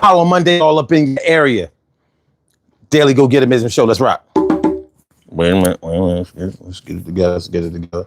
Power Monday all up in the area. Daily Go Get 'Em Ism Show. Let's rock. Wait a minute. Let's get it together. Let's get it together.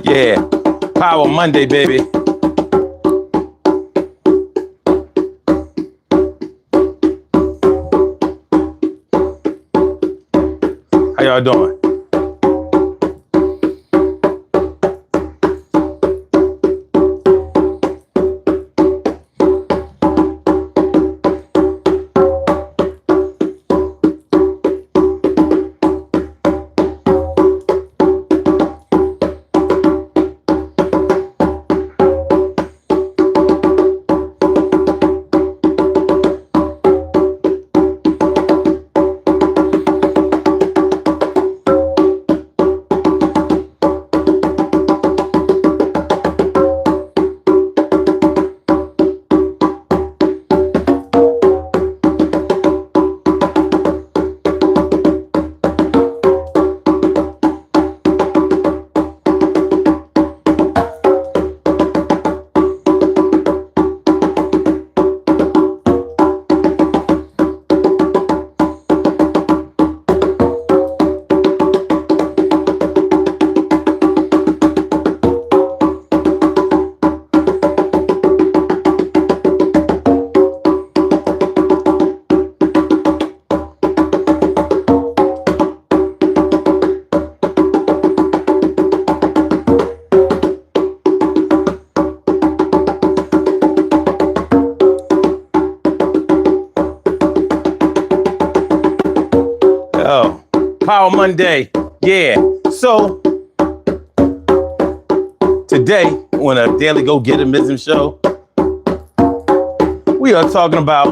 Yeah, Power Monday, baby. How y'all doing? Oh, Power Monday. Yeah. So today on a Daily Go Get 'Em Ism Show, we are talking about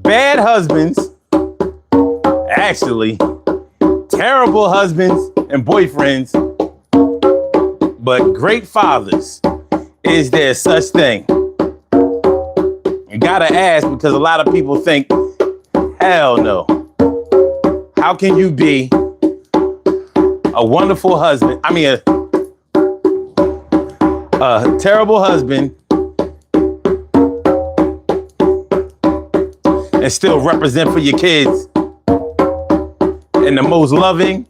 bad husbands, actually terrible husbands and boyfriends, but great fathers. Is there such thing? You gotta ask, because a lot of people think, hell no. How can you be a wonderful husband? I mean, a terrible husband and still represent for your kids in the most loving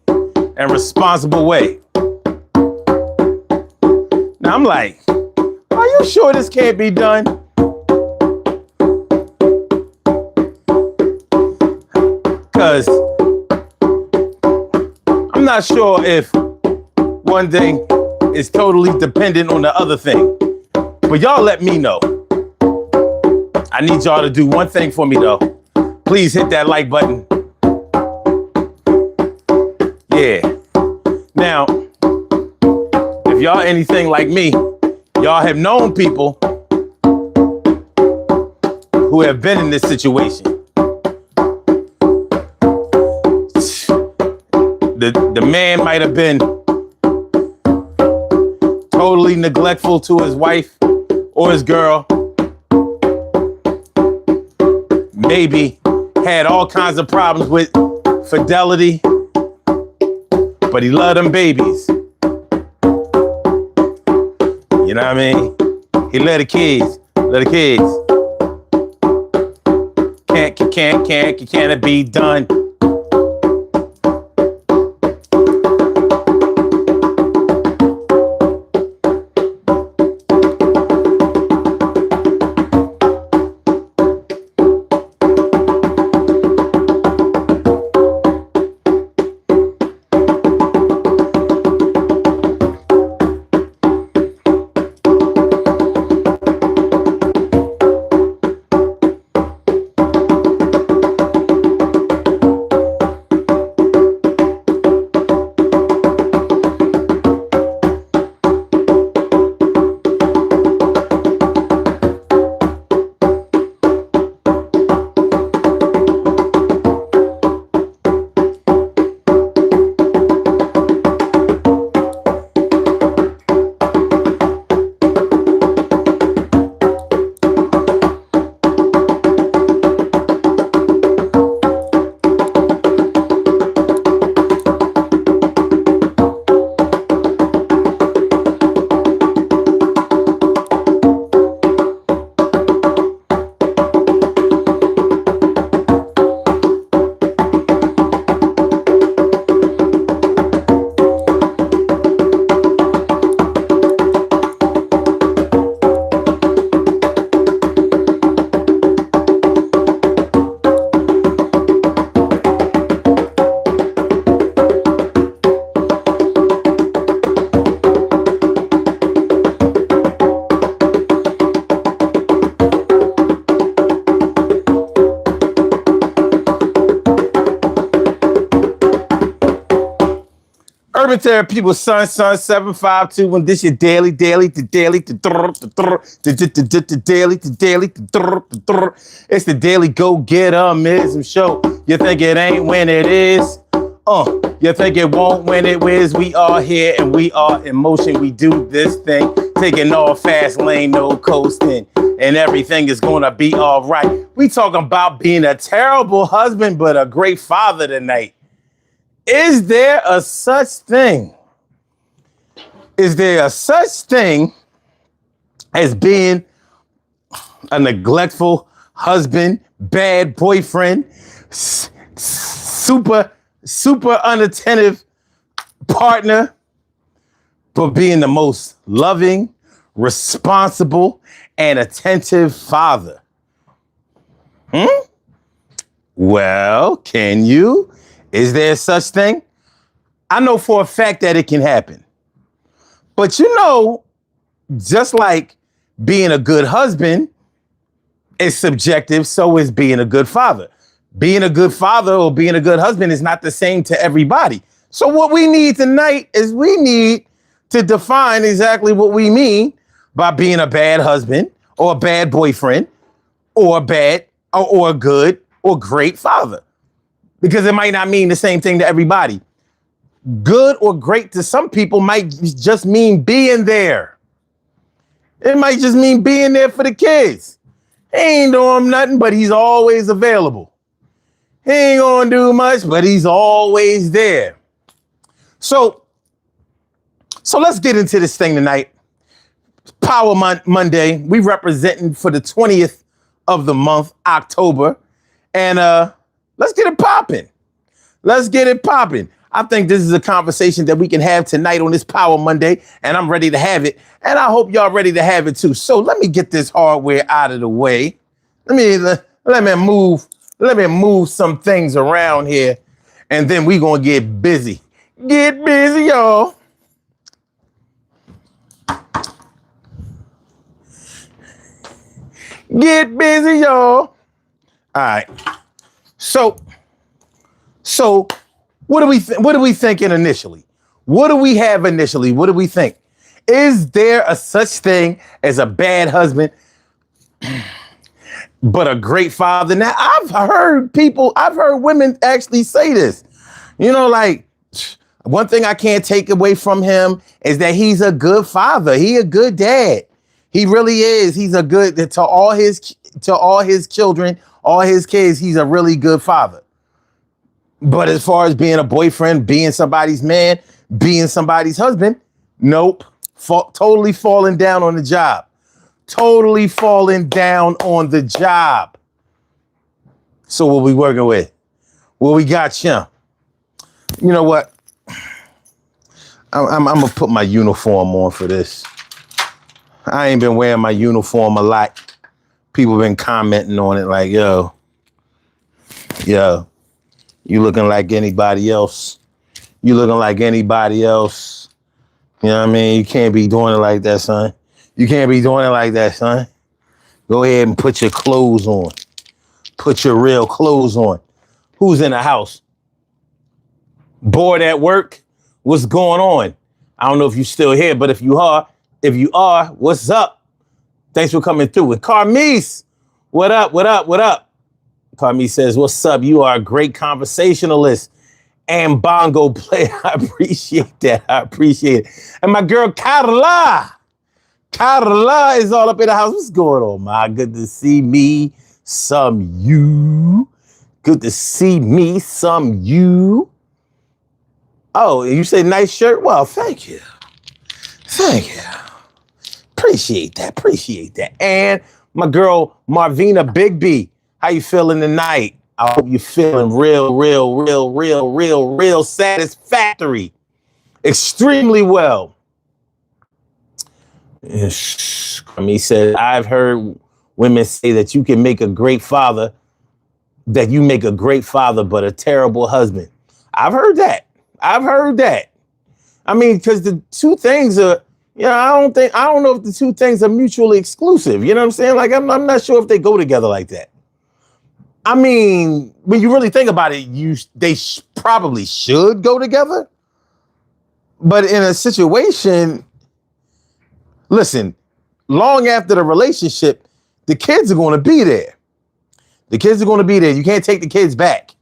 and responsible way? Now I'm like, are you sure this can't be done? Because I'm not sure if one thing is totally dependent on the other thing. But y'all let me know. I need y'all to do one thing for me though. Please hit that like button. Yeah. Now, if y'all anything like me, y'all have known people who have been in this situation. The man might have been totally neglectful to his wife or his girl. Maybe had all kinds of problems with fidelity, but he loved them babies. You know what I mean? He loved the kids. Can't it be done? Urban Therapy with Sun 7521. This your daily. It's the daily go-get-amism show. You think it ain't when it is? You think it won't when it is? We are here and we are in motion. We do this thing, taking all fast lane, no coasting, and everything is gonna be all right. We talking about being a terrible husband, but a great father tonight. Is there a such thing? Is there a such thing as being a neglectful husband, bad boyfriend, super unattentive partner, but being the most loving, responsible, and attentive father? Well, can you? Is there such thing? I know for a fact that it can happen. But you know, just like being a good husband is subjective, so is being a good father. Being a good father or being a good husband is not the same to everybody. So what we need tonight is we need to define exactly what we mean by being a bad husband or a bad boyfriend or a bad or a good or great father. Because it might not mean the same thing to everybody. Good or great to some people might just mean being there. It might just mean being there for the kids. He ain't doing nothing, but he's always available. He ain't gonna do much, but he's always there. So let's get into this thing tonight. Power Monday. We representing for the 20th of the month, October. And let's get it popping. I think this is a conversation that we can have tonight on this Power Monday, and I'm ready to have it. And I hope y'all ready to have it too. So let me get this hardware out of the way. Let me move some things around here, and then we gonna get busy. Get busy, y'all. Get busy, y'all. All right. So what are we thinking initially? What do we have initially? What do we think? Is there a such thing as a bad husband, but a great father? Now, I've heard women actually say this. You know, like, one thing I can't take away from him is that he's a good father. He a good dad. He really is. He's a good, to all his children, all his kids, he's a really good father. But as far as being a boyfriend, being somebody's man, being somebody's husband, nope. Totally falling down on the job. Totally falling down on the job. So what we working with? Well, we got you. You know what? I'm gonna put my uniform on for this. I ain't been wearing my uniform a lot. People been commenting on it like, yo, you looking like anybody else. You looking like anybody else. You know what I mean? You can't be doing it like that, son. You can't be doing it like that, son. Go ahead and put your clothes on. Put your real clothes on. Who's in the house? Bored at work? What's going on? I don't know if you're still here, but if you are, what's up? Thanks for coming through. And Carmise, what up? Carmise says, what's up? You are a great conversationalist and bongo player. I appreciate that. And my girl, Carla is all up in the house. What's going on, ma? Good to see me, some you. Good to see me, some you. Oh, you say nice shirt? Well, thank you. Appreciate that. And my girl, Marvina Bigby. How you feeling tonight? I hope you're feeling real satisfactory. Extremely well. He said, I've heard women say that you can make a great father, but a terrible husband. I've heard that. I mean, because the two things are, I don't know if the two things are mutually exclusive. You know what I'm saying? Like, I'm not sure if they go together like that. I mean, when you really think about it, they probably should go together. But in a situation, listen, long after the relationship, the kids are going to be there. The kids are going to be there. You can't take the kids back.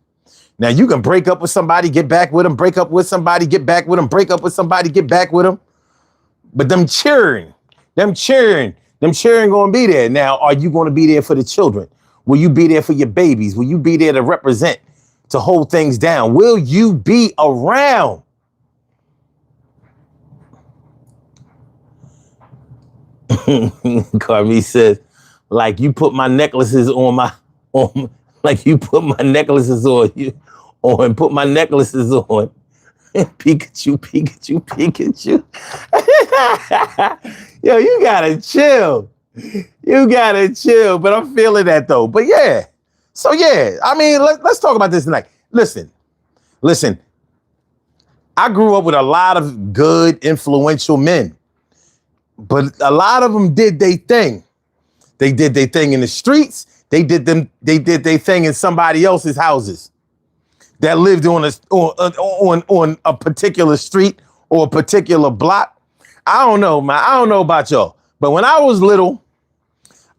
Now, you can break up with somebody, get back with them, break up with somebody, get back with them, break up with somebody, get back with them. But them cheering going to be there. Now, are you going to be there for the children? Will you be there for your babies? Will you be there to represent, to hold things down? Will you be around? Carmi says, like you put my necklaces like you put my necklaces on you, on put my necklaces on. Pikachu, Pikachu, Pikachu. Yo, you gotta chill. You gotta chill. But I'm feeling that though. But yeah. So yeah, I mean, let's talk about this tonight. Listen. I grew up with a lot of good, influential men. But a lot of them did their thing. They did their thing in the streets. They did their thing in somebody else's houses that lived on a particular street or a particular block. I don't know, man. I don't know about y'all, but when I was little,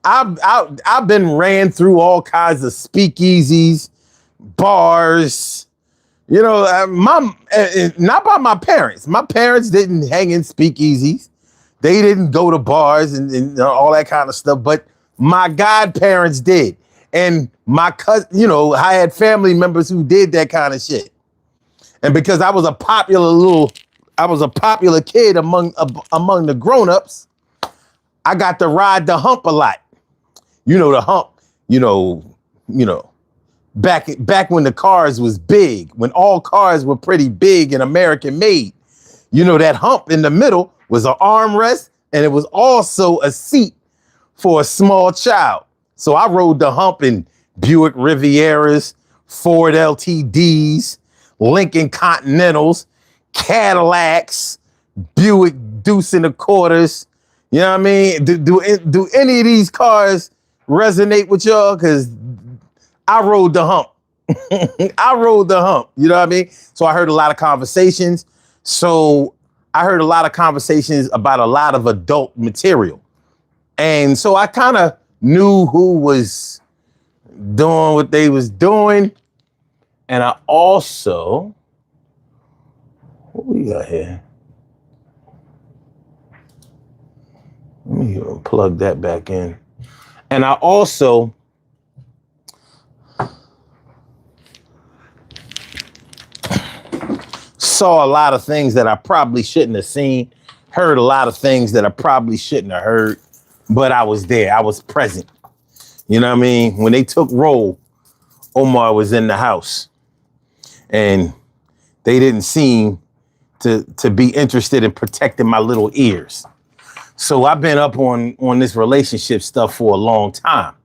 I've been ran through all kinds of speakeasies, bars. You know, not by my parents. My parents didn't hang in speakeasies. They didn't go to bars and all that kind of stuff, but my godparents did. And my cousin, you know, I had family members who did that kind of shit. And because I was a popular kid among the grown-ups, I got to ride the hump a lot. You know, the hump, you know, back when the cars was big, when all cars were pretty big and American made, you know, that hump in the middle was an armrest, and it was also a seat for a small child. So I rode the hump in Buick Rivieras, Ford LTDs, Lincoln Continentals, Cadillacs, Buick Deuce and a Quarters. You know what I mean? Do any of these cars resonate with y'all? Because I rode the hump. I rode the hump. You know what I mean? So I heard a lot of conversations. About a lot of adult material. And so I kind of knew who was doing what they was doing. And I also, what we got here? Let me plug that back in. And I also saw a lot of things that I probably shouldn't have seen, heard a lot of things that I probably shouldn't have heard, but I was there. I was present. You know what I mean? When they took roll, Omar was in the house and they didn't seem to be interested in protecting my little ears. So I've been up on this relationship stuff for a long time,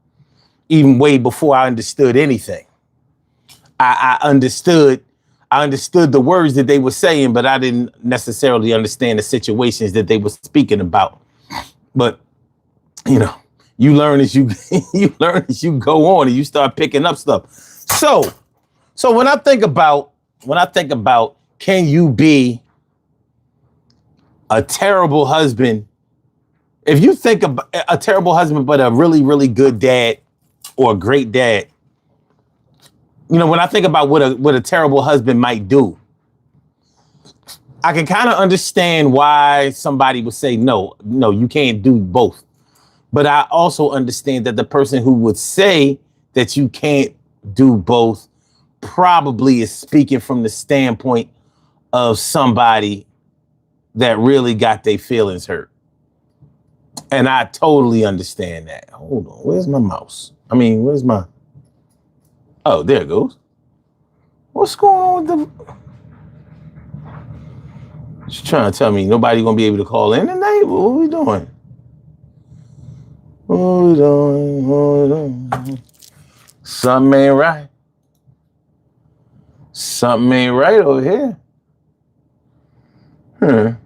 even way before I understood anything. I understood the words that they were saying, but I didn't necessarily understand the situations that they were speaking about. But, you know, you learn as you go on and you start picking up stuff. So when I think about can you be a terrible husband? If you think about a terrible husband, but a really, really good dad or a great dad, you know, when I think about what a terrible husband might do, I can kind of understand why somebody would say, no, you can't do both. But I also understand that the person who would say that you can't do both probably is speaking from the standpoint of somebody that really got their feelings hurt. And I totally understand that. Hold on, where's my mouse? Where's my... Oh, there it goes. What's going on with the... She's trying to tell me nobody gonna be able to call in tonight? What are we doing? Hold on. Something ain't right. Something ain't right over here. I'm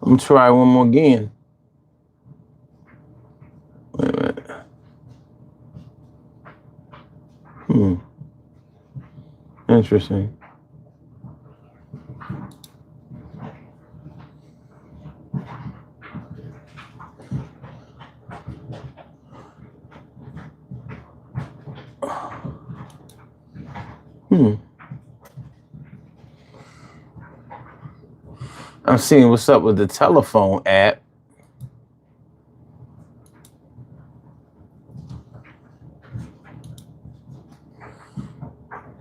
gonna try one more again. Wait a minute. Interesting. I'm seeing what's up with the telephone app.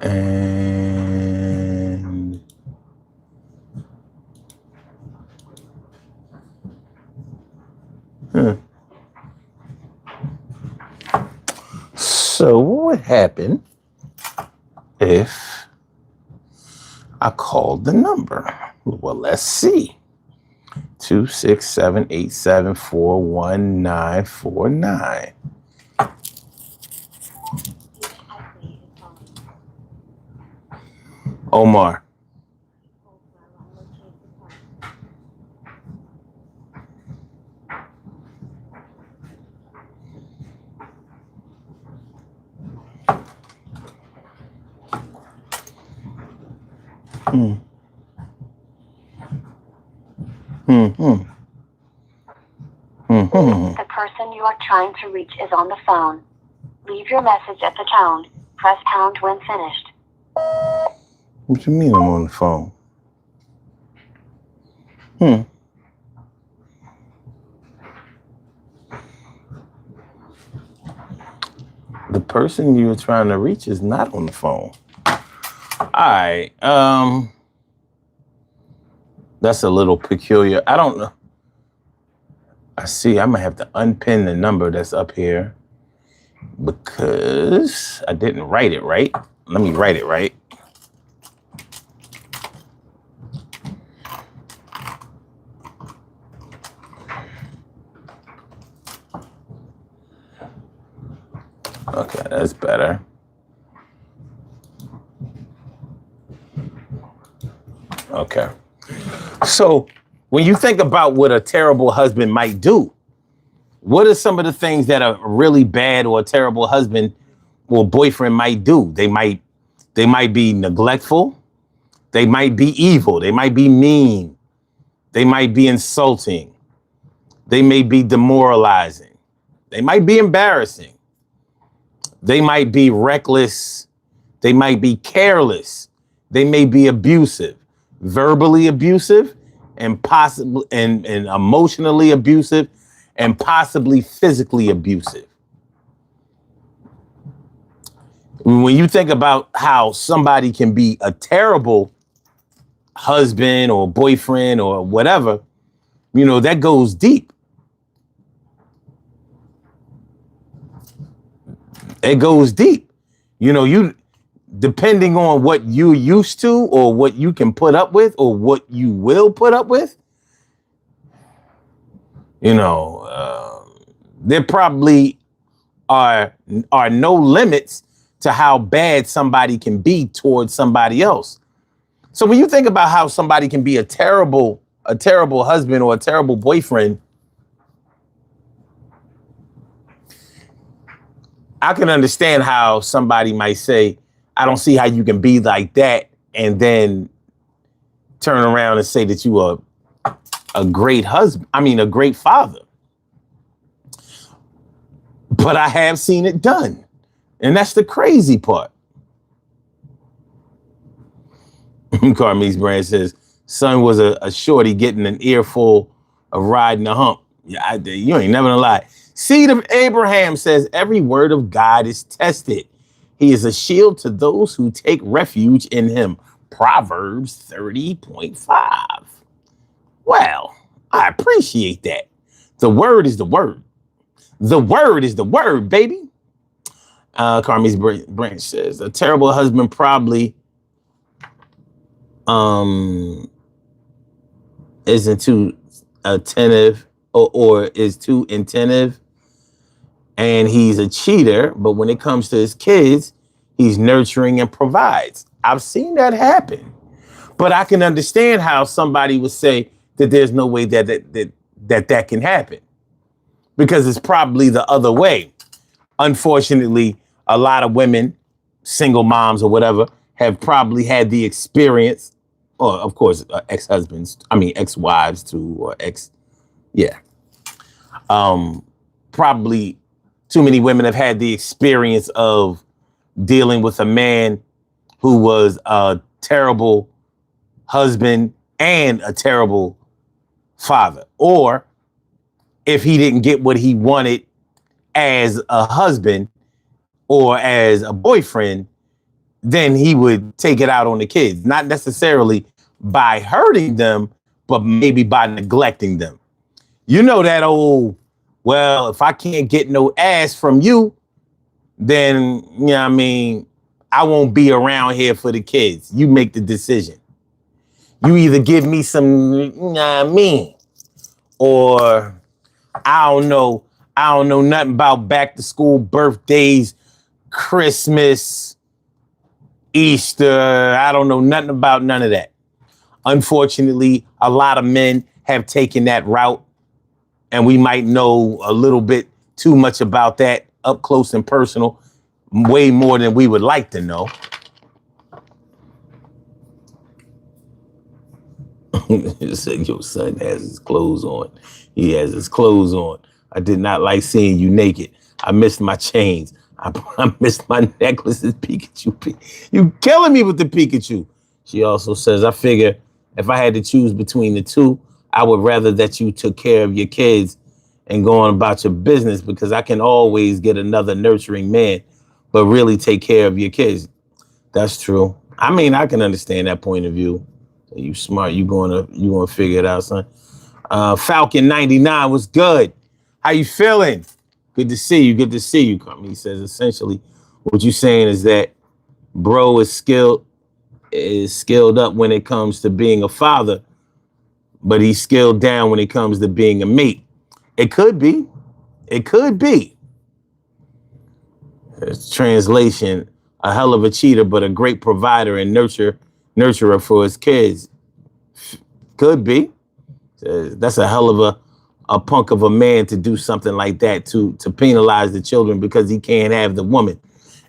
And so what would happen if I called the number? Well, let's see. 267-874-1949. Omar. The person you are trying to reach is on the phone. Leave your message at the tone. Press pound when finished. What you mean I'm on the phone? The person you're trying to reach is not on the phone. All right. That's a little peculiar. I don't know. I see. I'm gonna have to unpin the number that's up here because I didn't write it right. Let me write it right. Okay, that's better. Okay. So when you think about what a terrible husband might do, what are some of the things that a really bad or a terrible husband or boyfriend might do? They might be neglectful. They might be evil. They might be mean. They might be insulting. They may be demoralizing. They might be embarrassing. They might be reckless. They might be careless. They may be abusive, verbally abusive, and possibly and emotionally abusive, and possibly physically abusive. When you think about how somebody can be a terrible husband or boyfriend or whatever, you know, that goes deep. It goes deep. You know, you depending on what you're used to or what you can put up with or what you will put up with, you know, there probably are no limits to how bad somebody can be towards somebody else. So when you think about how somebody can be a terrible husband or a terrible boyfriend, I can understand how somebody might say, I don't see how you can be like that and then turn around and say that you are a great husband. I mean, a great father. But I have seen it done. And that's the crazy part. Carmise Brand says, son was a shorty getting an earful of riding the hump. Yeah, you ain't never gonna lie. Seed of Abraham says, every word of God is tested. He is a shield to those who take refuge in him. Proverbs 30.5. Well, I appreciate that. The word is the word. The word is the word, baby. Carmi's Branch says, a terrible husband probably isn't too attentive or is too attentive, and he's a cheater, but when it comes to his kids, he's nurturing and provides. I've seen that happen. But I can understand how somebody would say that there's no way that can happen, because it's probably the other way. Unfortunately, a lot of women, single moms or whatever, have probably had the experience, or of course, ex-wives too, or probably too many women have had the experience of dealing with a man who was a terrible husband and a terrible father. Or if he didn't get what he wanted as a husband or as a boyfriend, then he would take it out on the kids, not necessarily by hurting them, but maybe by neglecting them. You know that old, well, if I can't get no ass from you, then, you know what I mean, I won't be around here for the kids. You make the decision. You either give me some, you know what I mean, or I don't know nothing about back to school, birthdays, Christmas, Easter. I don't know nothing about none of that. Unfortunately, a lot of men have taken that route, and we might know a little bit too much about that up close and personal, way more than we would like to know. You said your son has his clothes on. He has his clothes on. I did not like seeing you naked. I missed my chains. I missed my necklaces, Pikachu. You killing me with the Pikachu. She also says, I figure if I had to choose between the two, I would rather that you took care of your kids and go on about your business, because I can always get another nurturing man, but really take care of your kids. That's true. I mean, I can understand that point of view. You smart. You gonna figure it out, son. Falcon 99 was good. How you feeling? Good to see you. Good to see you. He says essentially what you're saying is that bro is skilled up when it comes to being a father, but he's skilled down when it comes to being a mate. It could be. It could be. Translation: a hell of a cheater, but a great provider and nurturer for his kids. Could be. That's a hell of a punk of a man to do something like that, to penalize the children because he can't have the woman.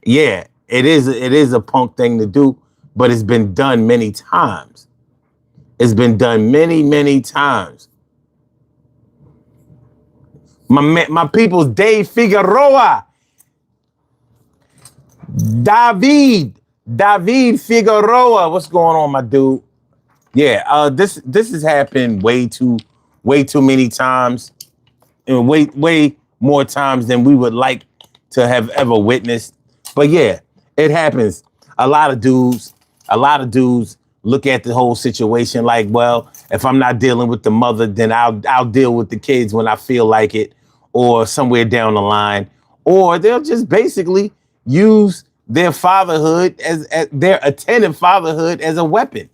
Yeah, it is a punk thing to do, but it's been done many times. It's been done many, many times. My people's Dave Figueroa. David Figueroa. What's going on, my dude? Yeah, this has happened way too many times, and way more times than we would like to have ever witnessed. But yeah, it happens. A lot of dudes look at the whole situation like, well, if I'm not dealing with the mother, then I'll deal with the kids when I feel like it, or somewhere down the line, or they'll just basically use their fatherhood as their attentive fatherhood as a weapon.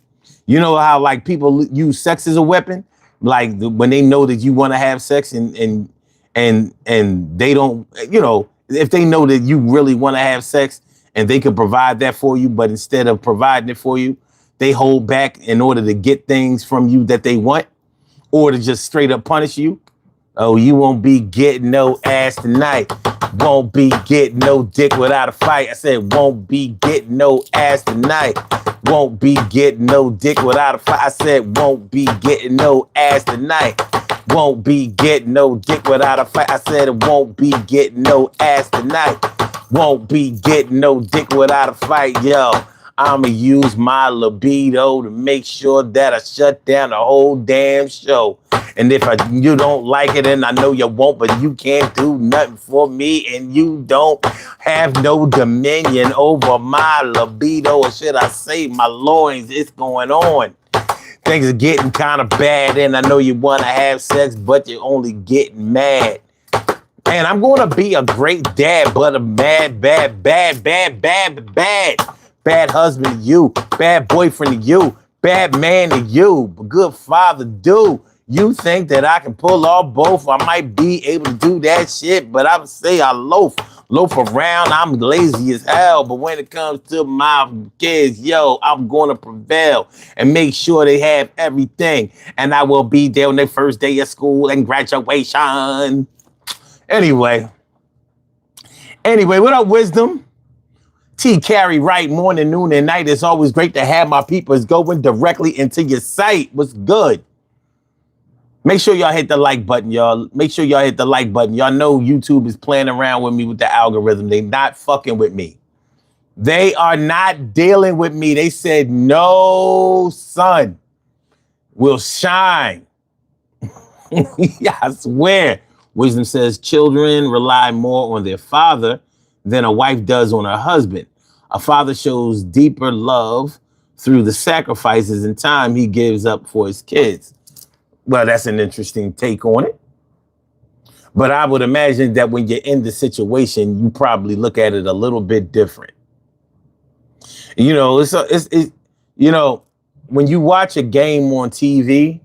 You know how like people use sex as a weapon, like when they know that you want to have sex and they don't, you know, if they know that you really want to have sex and they could provide that for you, but instead of providing it for you, they hold back in order to get things from you that they want, or to just straight up punish you. Oh, you won't be getting no ass tonight. Won't be getting no dick without a fight. I said, won't be getting no ass tonight. Won't be getting no dick without a fight. I said, won't be getting no ass tonight. Won't be getting no dick without a fight. I said, it won't be getting no ass tonight. Won't be getting no dick without a fight. Yo, I'ma use my libido to make sure that I shut down the whole damn show. And if you don't like it, and I know you won't, but you can't do nothing for me, and you don't have no dominion over my libido, or should I say my loins, it's going on. Things are getting kind of bad, and I know you want to have sex, but you're only getting mad. And I'm going to be a great dad, but a bad husband to you, bad boyfriend to you, bad man to you, but good father do. You think that I can pull off both? I might be able to do that shit, but I would say I loaf around. I'm lazy as hell, but when it comes to my kids, yo, I'm going to prevail and make sure they have everything. And I will be there on their first day of school and graduation. Anyway, what up, wisdom? T. Carey Wright, morning, noon, and night. It's always great to have my peoples going directly into your site. What's good? Make sure y'all hit the like button, y'all. Make sure y'all hit the like button. Y'all know YouTube is playing around with me with the algorithm. They not fucking with me. They are not dealing with me. They said, no, son. will shine. Yeah, I swear. Wisdom says children rely more on their father than a wife does on her husband. A father shows deeper love through the sacrifices and time he gives up for his kids. Well, that's an interesting take on it. But I would imagine that when you're in the situation, you probably look at it a little bit different. You know, you know, when you watch a game on TV,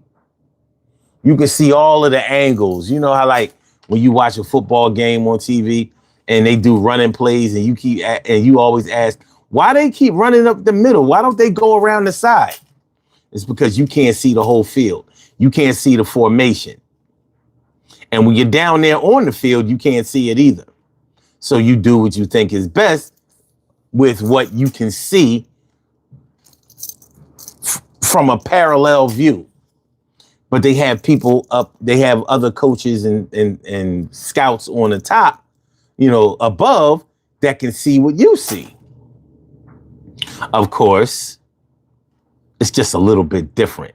you can see all of the angles. You know how like when you watch a football game on TV and they do running plays and you always ask, why they keep running up the middle? Why don't they go around the side? It's because you can't see the whole field. You can't see the formation. And when you're down there on the field, you can't see it either. So you do what you think is best with what you can see from a parallel view. But they have people up, they have other coaches and scouts on the top, you know, above that can see what you see. Of course, it's just a little bit different.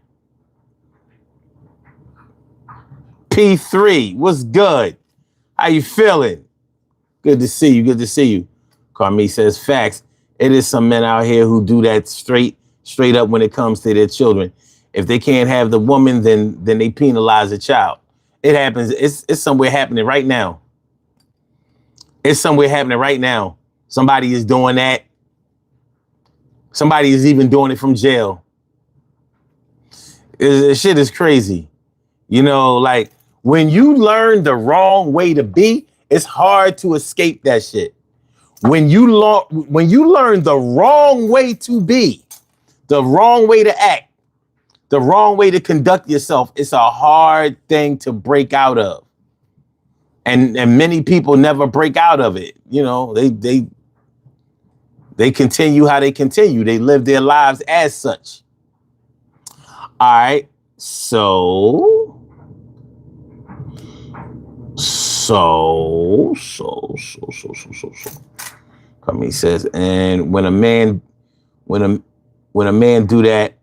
P3, what's good? How you feeling? Good to see you. Good to see you. Carmi says facts. It is some men out here who do that straight up when it comes to their children. If they can't have the woman, then they penalize the child. It happens. It's somewhere happening right now. It's somewhere happening right now. Somebody is doing that. Somebody is even doing it from jail. Shit is crazy. You know, like when you learn the wrong way to be, it's hard to escape that shit. When you learn the wrong way to be, the wrong way to act, the wrong way to conduct yourself, it's a hard thing to break out of. And many people never break out of it. You know, they continue how they continue. They live their lives as such. All right. So. Kami says, and when a man do that,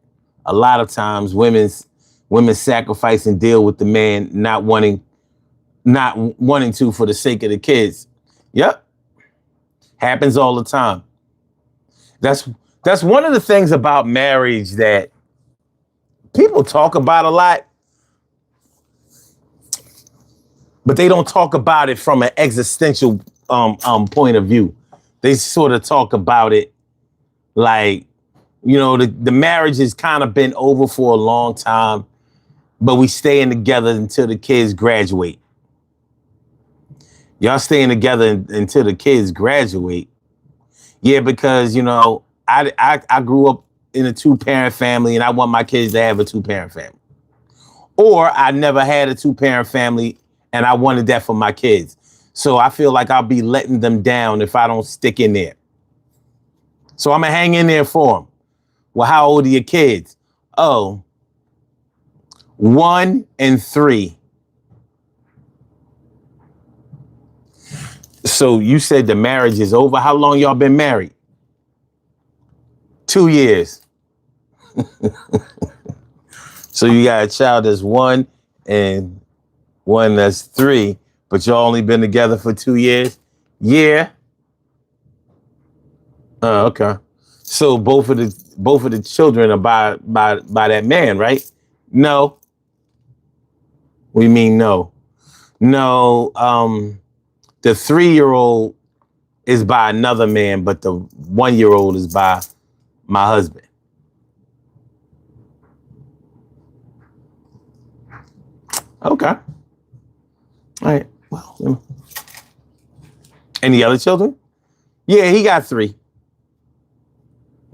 a lot of times women sacrifice and deal with the man not wanting to for the sake of the kids. Yep. Happens all the time. That's one of the things about marriage that people talk about a lot, but they don't talk about it from an existential point of view. They sort of talk about it like, you know, the marriage has kind of been over for a long time, but we staying together until the kids graduate. Y'all staying together until the kids graduate. Yeah, because, you know, I grew up in a 2-parent family and I want my kids to have a 2-parent family. Or I never had a 2-parent family and I wanted that for my kids. So I feel like I'll be letting them down if I don't stick in there. So I'm going to hang in there for them. Well, how old are your kids? Oh, 1 and 3. So you said the marriage is over. How long y'all been married? 2 years. So you got a child that's 1 and 1 that's 3, but y'all only been together for 2 years? Yeah. Oh, okay. So both of the children are by that man, right? No. What do you mean no? No, the 3-year-old is by another man, but the 1-year-old is by my husband. Okay. All right. Well, any other children? Yeah, he got 3.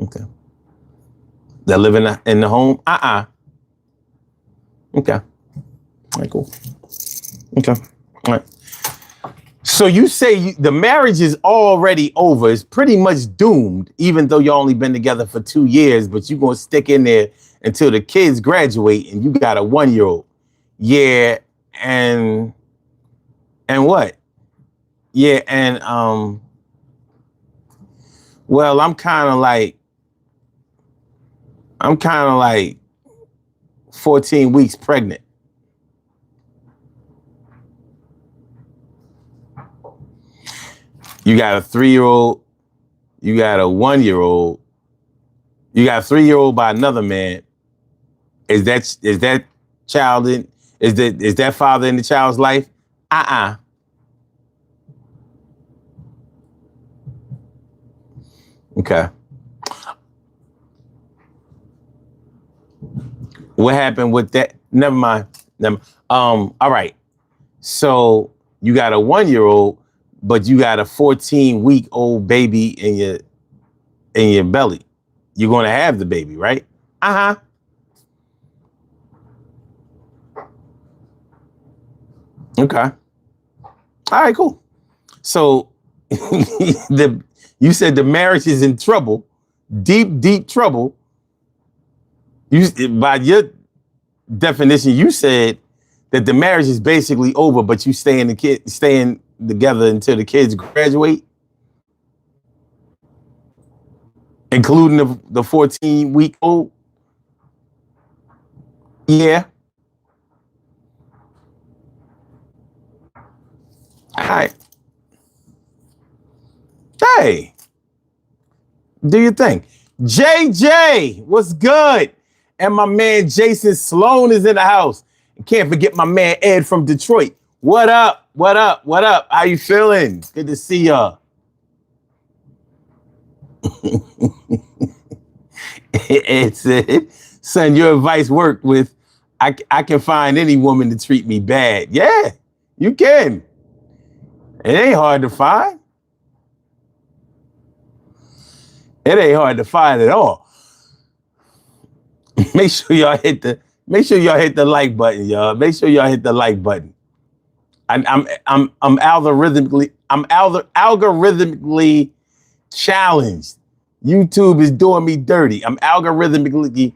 Okay. That live in the home? Okay. All right, cool. Okay. All right. So you say the marriage is already over. It's pretty much doomed, even though you only been together for 2 years, but you're going to stick in there until the kids graduate and you got a 1-year-old. Yeah. And what? Yeah. And, well, I'm kind of like 14 weeks pregnant. You got a 3-year-old, you got a 1-year-old, you got a 3-year-old by another man. Is that child in, is that father in the child's life? Okay. What happened with that? Never mind. All right. So you got a 1-year-old, but you got a 14-week-old baby in your belly. You're gonna have the baby, right? Okay. All right, cool. So you said the marriage is in trouble, deep trouble. By your definition, you said that the marriage is basically over, but you staying together until the kids graduate, including the 14-week-old. Yeah. All right. Hey, do your thing. JJ, what's good? And my man Jason Sloan is in the house. And can't forget my man Ed from Detroit. What up? What up? What up? How you feeling? Good to see y'all. Ed said, son, your advice worked with, I can find any woman to treat me bad. Yeah, you can. It ain't hard to find. It ain't hard to find at all. Make sure y'all hit the like button, y'all. Make sure y'all hit the like button. I'm algorithmically challenged. YouTube is doing me dirty. I'm algorithmically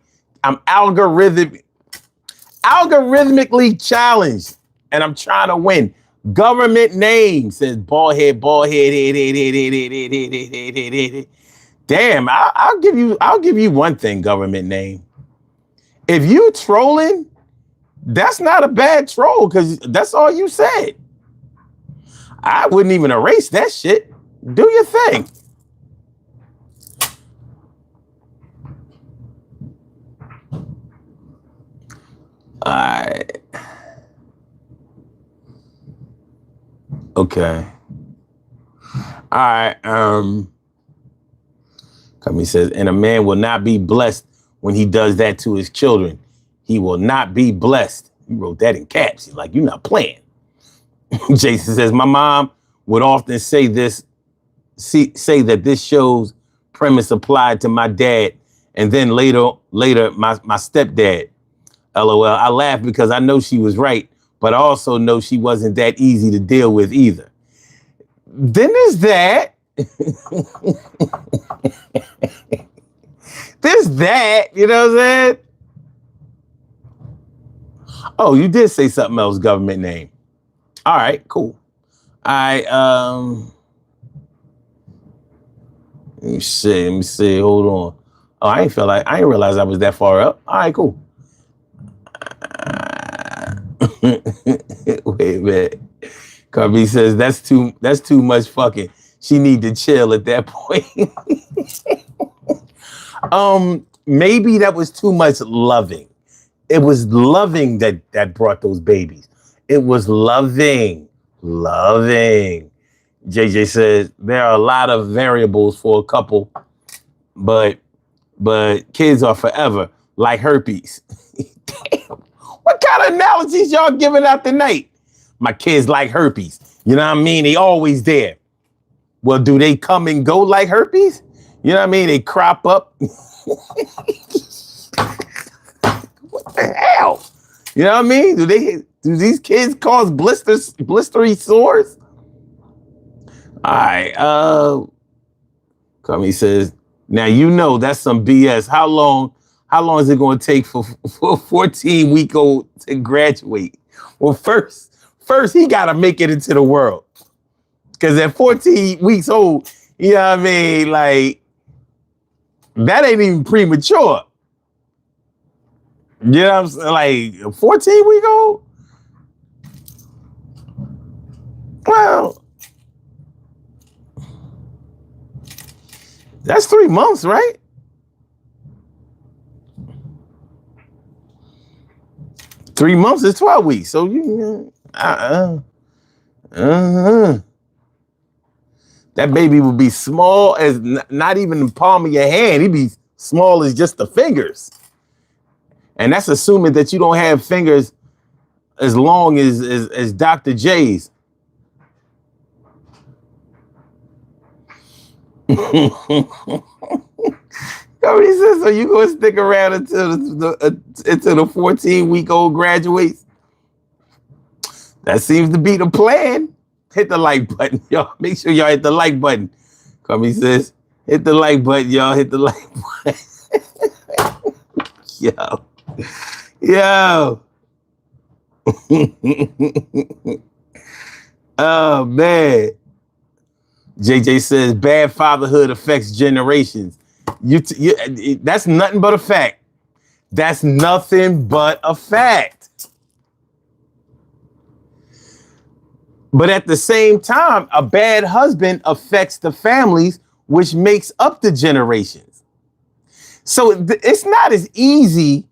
challenged, and I'm trying to win. Government name says bald head. Damn, I'll give you one thing, government name. If you trolling, that's not a bad troll because that's all you said. I wouldn't even erase that shit. Do your thing. All right. Okay. All right. He says, and a man will not be blessed when he does that to his children. He will not be blessed. You wrote that in caps. He's like, you're not playing. Jason says, my mom would often say that this show's premise applied to my dad, and then later my stepdad. LOL. I laugh because I know she was right, but I also know she wasn't that easy to deal with either. Then there's that. There's that, you know what I'm saying? Oh, you did say something else, government name. All right, cool. Let me see. Hold on. Oh, I didn't realize I was that far up. All right, cool. Wait a minute. Carby says that's too much fucking. She need to chill at that point. Maybe that was too much loving. It was loving that brought those babies. It was loving. JJ says there are a lot of variables for a couple, but kids are forever, like herpes. Damn. What kind of analogies y'all giving out tonight? My kids like herpes. You know what I mean? They always there. Well, do they come and go like herpes? You know what I mean? They crop up. What the hell? You know what I mean? Do these kids cause blistery sores? All right. Carmi says, now you know that's some BS. How long is it going to take for a 14-week-old to graduate? Well, first he got to make it into the world. Because at 14 weeks old, you know what I mean? Like, that ain't even premature. Yeah, I'm saying, like a 14-week old. Well, that's 3 months, right? Three months is 12 weeks. So uh, that baby would be small as not even the palm of your hand. He'd be small as just the fingers. And that's assuming that you don't have fingers as long as Dr. J's. Cody says, so you gonna stick around until the 14-week-old graduates? That seems to be the plan. Hit the like button, y'all. Make sure y'all hit the like button. Cody says, hit the like button, y'all. Hit the like button. Yo. Oh man. JJ says bad fatherhood affects generations. That's nothing but a fact. That's nothing but a fact. But at the same time, a bad husband affects the families, which makes up the generations. So it's not as easy.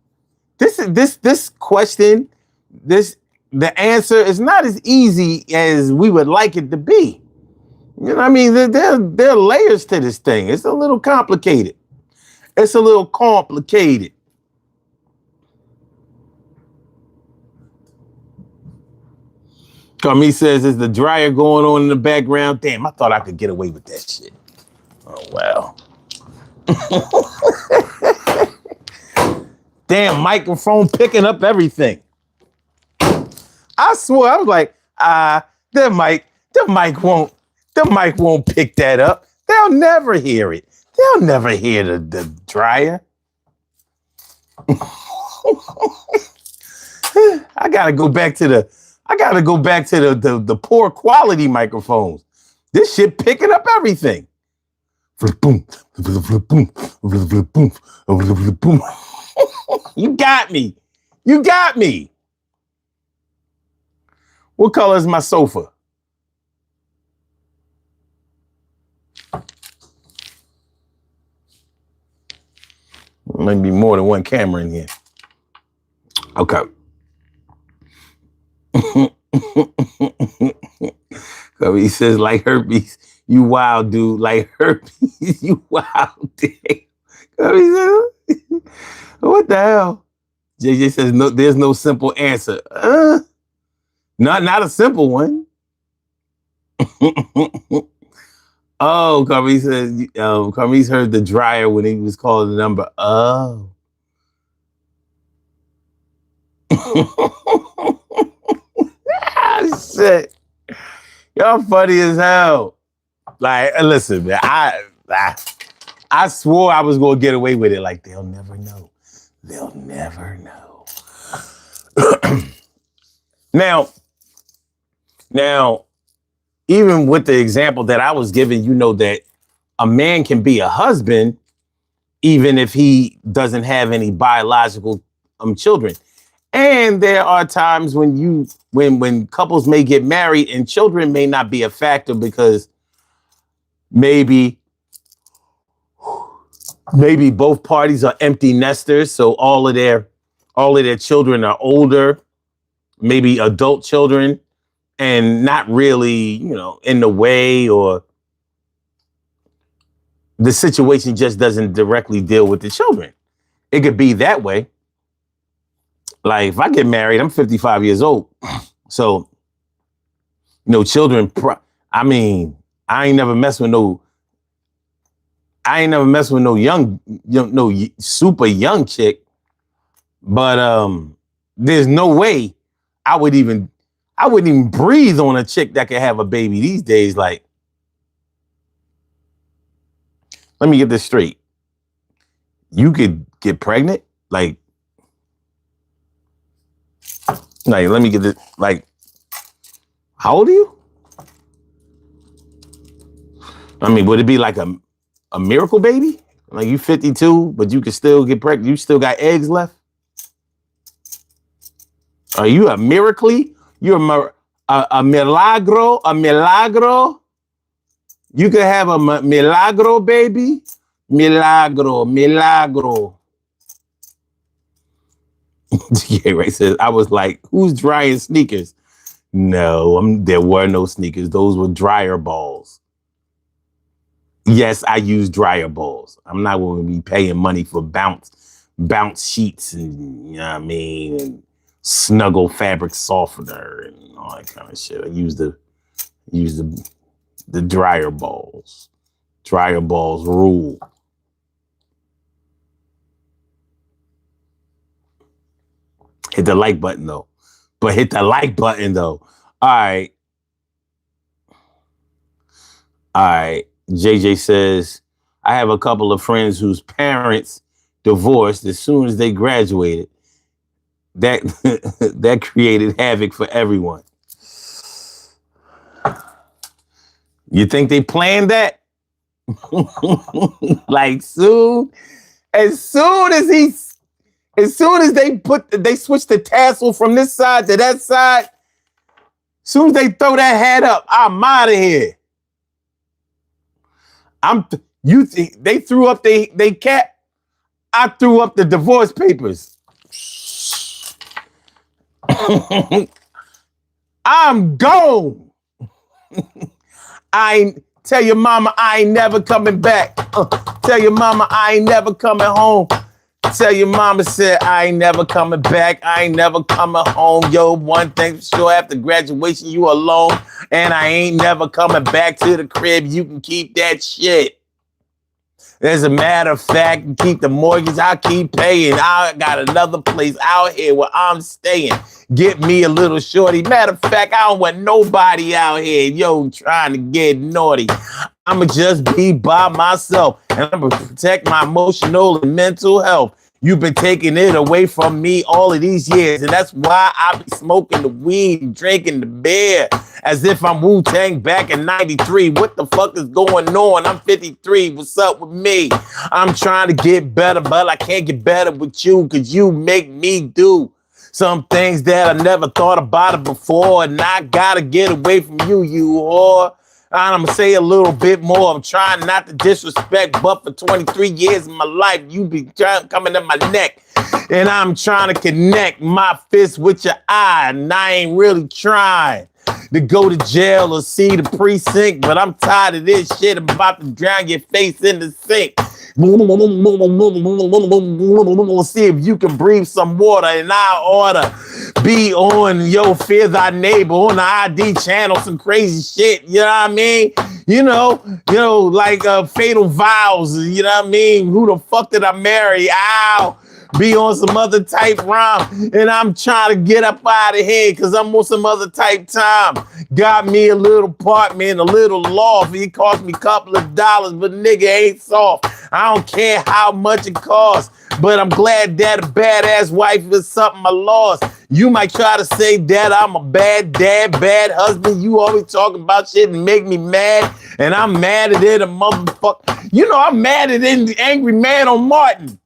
This question, the answer is not as easy as we would like it to be. You know what I mean? There are layers to this thing. It's a little complicated. It's a little complicated. Carmi says, is the dryer going on in the background? Damn, I thought I could get away with that shit. Oh, wow. Damn, microphone picking up everything. I swore, I was like, the mic won't pick that up. They'll never hear it. They'll never hear the dryer. I gotta go back to the poor quality microphones. This shit picking up everything. You got me. You got me. What color is my sofa? Might be more than one camera in here. Okay. He says, like herpes, you wild dude. Like herpes, you wild dude. He says, what the hell? JJ says, no, there's no simple answer. Not a simple one. Oh, Carmi says, Carmi's heard the dryer when he was calling the number. Oh. Shit. Y'all funny as hell. Like, listen, man, I swore I was gonna get away with it. Like, they'll never know. They'll never know. Now, even with the example that I was giving, you know that a man can be a husband even if he doesn't have any biological children. And there are times when couples may get married and children may not be a factor because maybe both parties are empty nesters, so all of their children are older, maybe adult children, and not really, in the way, or the situation just doesn't directly deal with the children. It could be that way. Like if I get married, I'm 55 years old. So, children, I ain't never messed with no young, no super young chick. But there's no way I wouldn't even breathe on a chick that could have a baby these days. Like, let me get this straight. You could get pregnant? Like, let me get this, like, how old are you? Would it be like a miracle baby? Like you 52, but you can still get pregnant? You still got eggs left? Are you a miracle? You're a milagro? A milagro? You could have a milagro, baby. Milagro, milagro. Yeah, right. Says I was like, who's drying sneakers? No, there were no sneakers. Those were dryer balls. Yes, I use dryer balls. I'm not going to be paying money for bounce sheets and you know what I mean, and snuggle fabric softener and all that kind of shit. I use the dryer balls. Dryer balls rule. Hit the like button though. But hit the like button though. All right. All right. JJ says, I have a couple of friends whose parents divorced as soon as they graduated. That that created havoc for everyone. You think they planned that? Like as soon as they switched the tassel from this side to that side, as soon as they throw that hat up, I'm out of here. They threw up they cap. I threw up the divorce papers. I'm gone. Tell your mama I ain't never coming back. Tell your mama I ain't never coming home. Tell your mama said I ain't never coming back. I ain't never coming home. Yo, one thing for sure, after graduation, you alone. And I ain't never coming back to the crib. You can keep that shit. As a matter of fact, keep the mortgage. I keep paying. I got another place out here where I'm staying. Get me a little shorty. Matter of fact, I don't want nobody out here, yo, trying to get naughty. I'ma just be by myself and I'm gonna protect my emotional and mental health. You've been taking it away from me all of these years, and that's why I be smoking the weed and drinking the beer as if I'm Wu-Tang back in 93. What the fuck is going on? I'm 53. What's up with me? I'm trying to get better, but I can't get better with you because you make me do some things that I never thought about it before, and I gotta get away from you, you whore. I'm gonna say a little bit more. I'm trying not to disrespect, but for 23 years of my life, you be coming at my neck. And I'm trying to connect my fist with your eye, and I ain't really trying to go to jail or see the precinct, but I'm tired of this shit. I'm about to drown your face in the sink. See if you can breathe some water, and I oughta be on Yo Fear Thy Neighbor on the ID channel, some crazy shit, you know what I mean? You know, like Fatal Vows, you know what I mean? Who the fuck did I marry? Ow! Be on some other type rhyme, and I'm trying to get up out of here because I'm on some other type time. Got me a little apartment, a little loft. It cost me a couple of dollars, but nigga ain't soft. I don't care how much it costs, but I'm glad that a badass wife is something I lost. You might try to say that I'm a bad dad, bad husband. You always talking about shit and make me mad, and I'm mad at it, a motherfucker. You know, I'm mad at the angry man on Martin.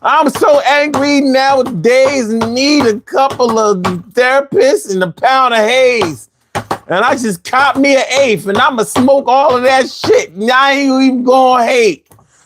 I'm so angry nowadays and need a couple of therapists and a pound of haze. And I just caught me an eighth and I'ma smoke all of that shit. And I ain't even gonna hate.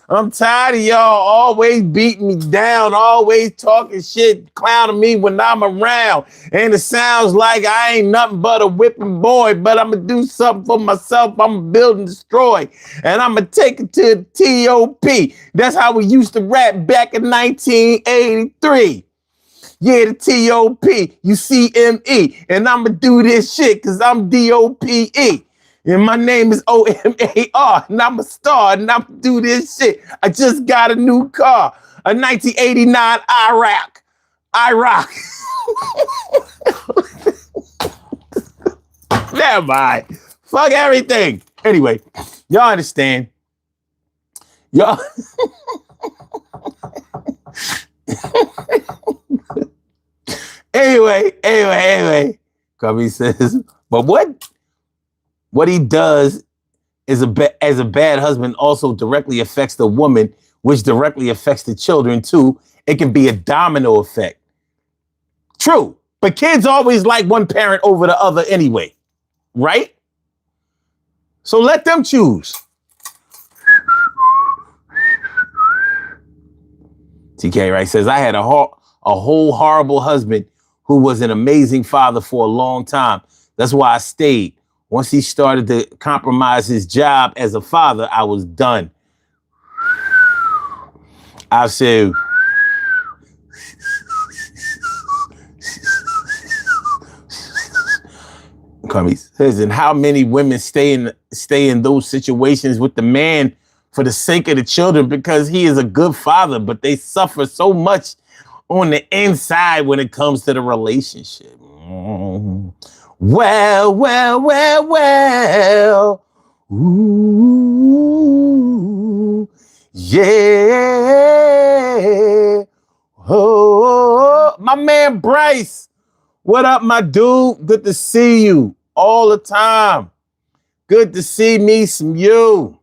I'm tired of y'all always beating me down, always talking shit, clowning me when I'm around. And it sounds like I ain't nothing but a whipping boy, but I'm going to do something for myself. I'm going to build and destroy. And I'm going to take it to the T.O.P. That's how we used to rap back in 1983. Yeah, the T.O.P. You C.M.E. And I'm going to do this shit because I'm D.O.P.E. And my name is O-M-A-R, and I'm a star, and I'm do this shit. I just got a new car, a 1989 IROC. Never mind. Fuck everything. Anyway, y'all understand. Y'all. Anyway. Cubby says, but what he does is as a bad husband also directly affects the woman, which directly affects the children too. It can be a domino effect. True. But kids always like one parent over the other anyway. Right? So let them choose. TK Wright says, I had a whole horrible husband who was an amazing father for a long time. That's why I stayed. Once he started to compromise his job as a father, I was done. I said, Carmi says, and how many women stay in those situations with the man for the sake of the children because he is a good father, but they suffer so much on the inside when it comes to the relationship. Well, well, well, well. Ooh, yeah. Oh, my man Bryce. What up, my dude? Good to see you all the time. Good to see me some you.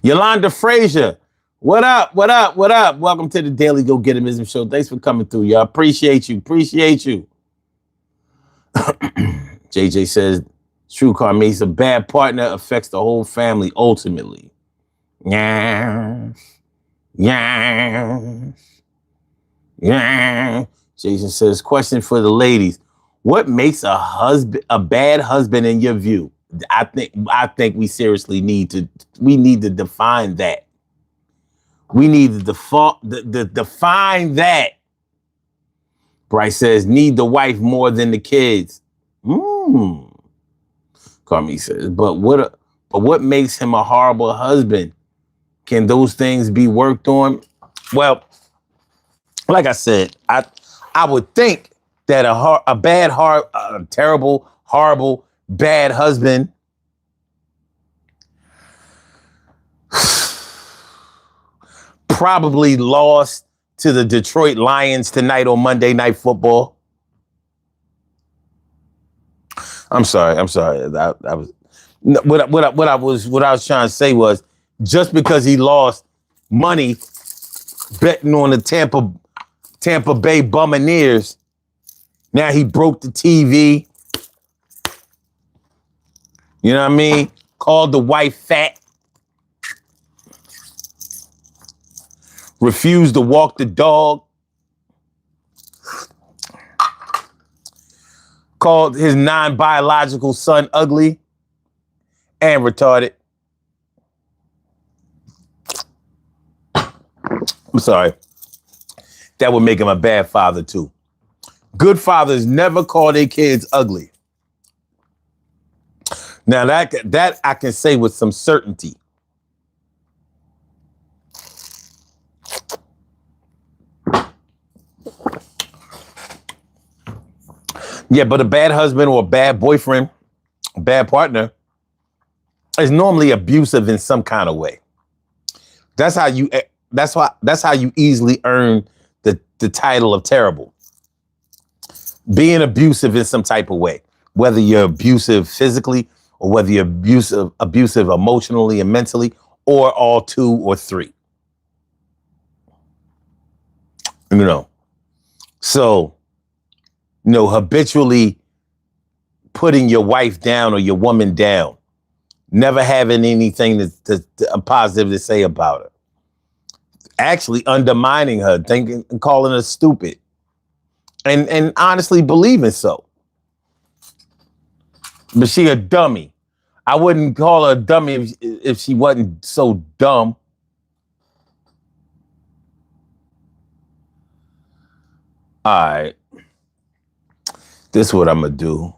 Yolanda Frazier. What up? What up? What up? Welcome to the Daily Go Getimism Show. Thanks for coming through, y'all. Appreciate you. Appreciate you. JJ says, true, Carmise, a bad partner affects the whole family ultimately. Yeah. Yeah. Yeah. Jason says, question for the ladies. What makes a bad husband in your view? I think we seriously need to define that. We need to define that. Bryce says, need the wife more than the kids. Carmi says, but what makes him a horrible husband? Can those things be worked on? Well, like I said, I would think that a terrible, horrible, bad husband probably lost to the Detroit Lions tonight on Monday Night Football. I'm sorry. That was what I was trying to say was just because he lost money betting on the Tampa Bay Buccaneers, now he broke the TV. You know what I mean? Called the wife fat. Refused to walk the dog. Called his non-biological son ugly and retarded. I'm sorry. That would make him a bad father too. Good fathers never call their kids ugly. Now that I can say with some certainty. Yeah, but a bad husband or a bad boyfriend, a bad partner is normally abusive in some kind of way. That's how you easily earn the title of terrible. Being abusive in some type of way, whether you're abusive physically or whether you're abusive emotionally and mentally, or all two or three. So, habitually putting your wife down or your woman down, never having anything positive to say about her, actually undermining her, thinking and calling her stupid, and honestly believing so. But she a dummy. I wouldn't call her a dummy if she wasn't so dumb. All right. This is what I'm going to do.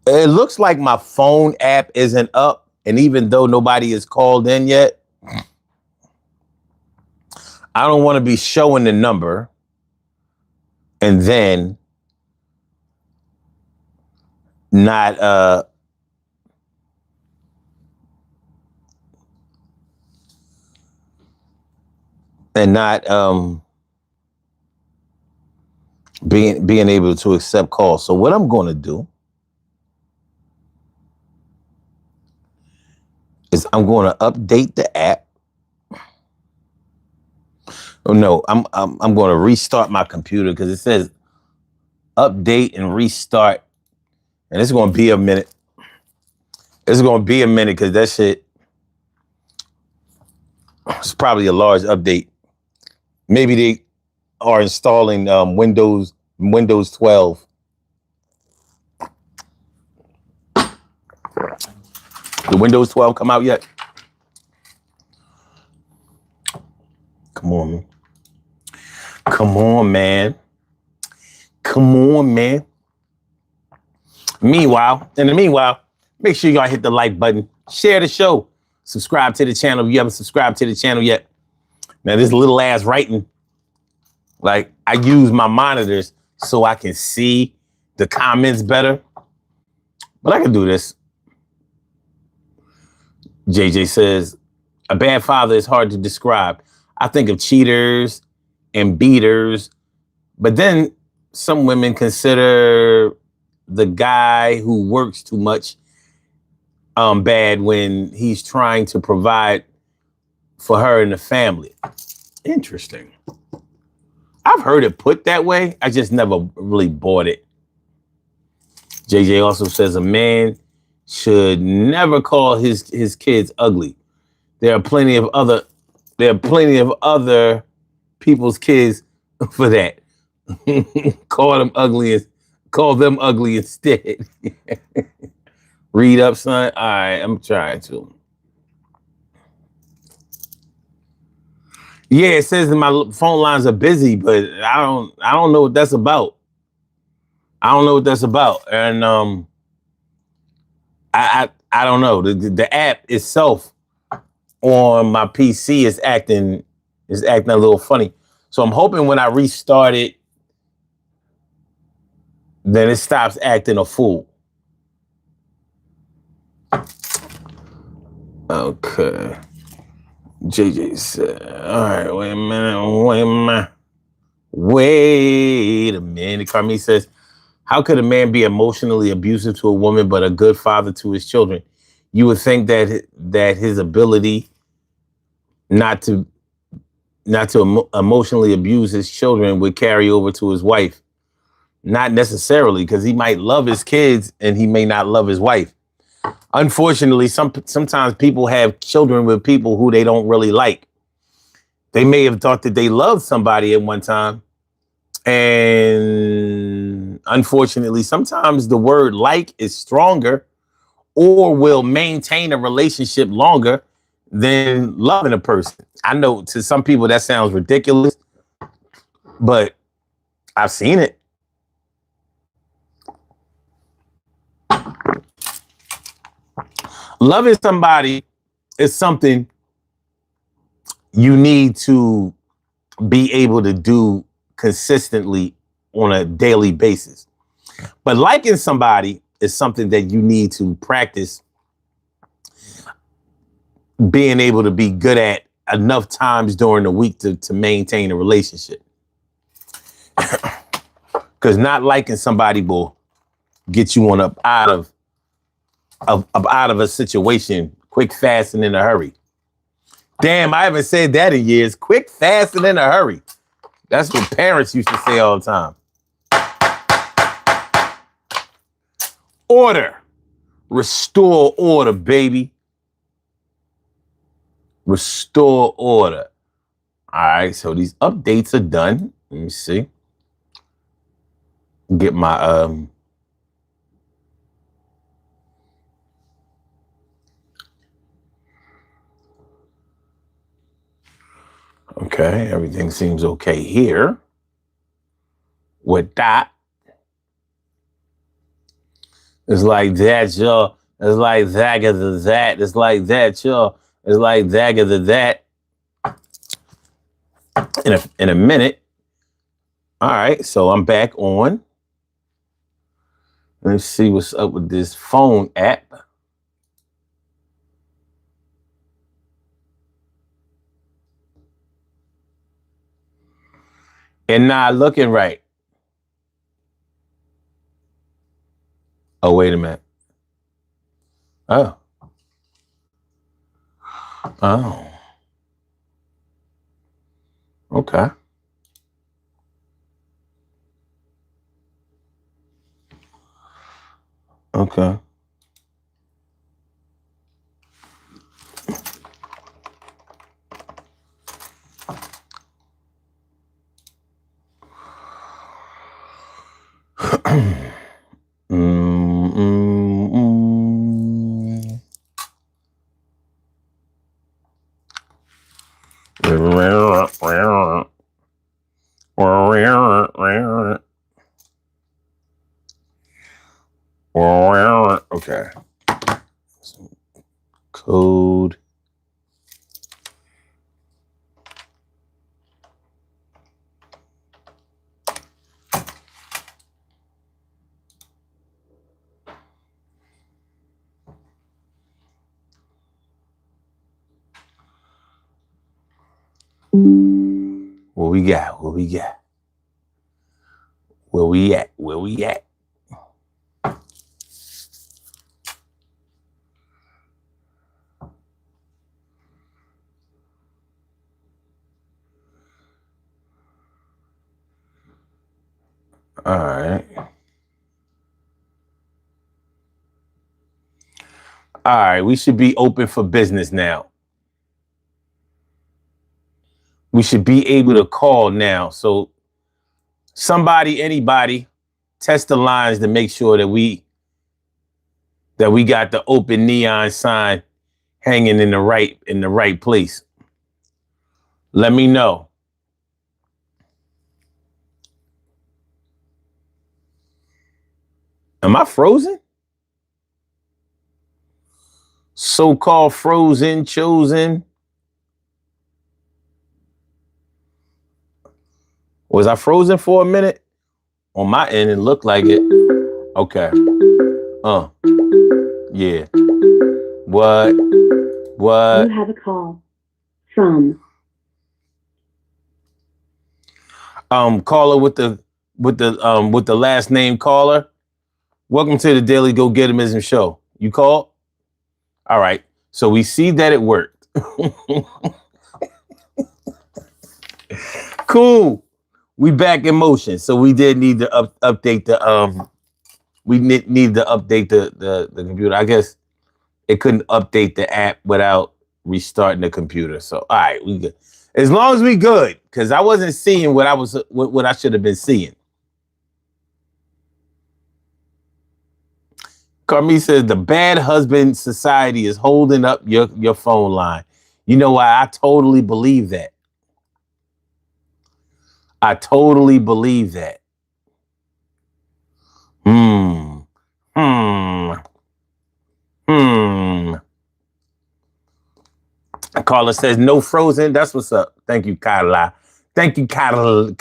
It looks like my phone app isn't up. And even though nobody has called in yet, I don't want to be showing the number and then not being able to accept calls. So what I'm going to do is I'm going to update the app. Oh no, I'm going to restart my computer because it says update and restart, and it's going to be a minute. It's going to be a minute because that shit is probably a large update. Maybe they are installing Windows 12. The Windows 12 come out yet? Come on, man. Come on, man. Come on, man. In the meanwhile, make sure y'all hit the like button, share the show, subscribe to the channel if you haven't subscribed to the channel yet. Now, this little ass writing, like I use my monitors so I can see the comments better, but I can do this. JJ says, a bad father is hard to describe. I think of cheaters and beaters, but then some women consider the guy who works too much bad when he's trying to provide for her and the family. Interesting. I've heard it put that way. I just never really bought it. JJ also says a man should never call his kids ugly. There are plenty of other people's kids for that. Call them ugly instead. Read up, son. All right, I'm trying to. Yeah, it says that my phone lines are busy, but I don't know what that's about. I don't know what that's about, and I don't know. The app itself on my PC is acting a little funny. So I'm hoping when I restart it, then it stops acting a fool. Okay. JJ said, all right, wait a minute. Carmi says, how could a man be emotionally abusive to a woman but a good father to his children? You would think that his ability not to emotionally abuse his children would carry over to his wife. Not necessarily, because he might love his kids and he may not love his wife. Unfortunately, sometimes people have children with people who they don't really like. They may have thought that they loved somebody at one time. And unfortunately, sometimes the word like is stronger or will maintain a relationship longer than loving a person. I know to some people that sounds ridiculous, but I've seen it. Loving somebody is something you need to be able to do consistently on a daily basis. But liking somebody is something that you need to practice being able to be good at enough times during the week to maintain a relationship. Because not liking somebody will get you on up out of a situation quick, fast, and in a hurry. Damn, I haven't said that in years. Quick, fast, and in a hurry. That's what parents used to say all the time. Order. Restore order, baby. Restore order. All right, so these updates are done. Let me see. Get my okay, everything seems okay here. With that, it's like that, y'all. It's like that, that. It's like that, y'all. It's like that. In a minute. All right, so I'm back on. Let's see what's up with this phone app. And not looking right. Oh, wait a minute. Oh. Oh. Okay. Okay. Mm, mm, mm. Okay. Code. What we got? What we got? Where we at? Where we at? All right. All right. We should be open for business now. We should be able to call now. So somebody, anybody, test the lines to make sure that we got the open neon sign hanging in the right place. Let me know. Am I frozen? So-called frozen, chosen. Was I frozen for a minute? On my end, it looked like it. Okay. Yeah. What? You have a call from caller with the last name caller. Welcome to the Daily Go Getimism Show. You called? All right. So we see that it worked. Cool. We back in motion. So we did need to update the need to update the computer. I guess it couldn't update the app without restarting the computer. So all right, we good. As long as we good, because I wasn't seeing what I should have been seeing. Carmi says the bad husband society is holding up your phone line. You know why? I totally believe that. I totally believe that. Carla says no frozen. That's what's up. Thank you, Carla. Thank you, Carla.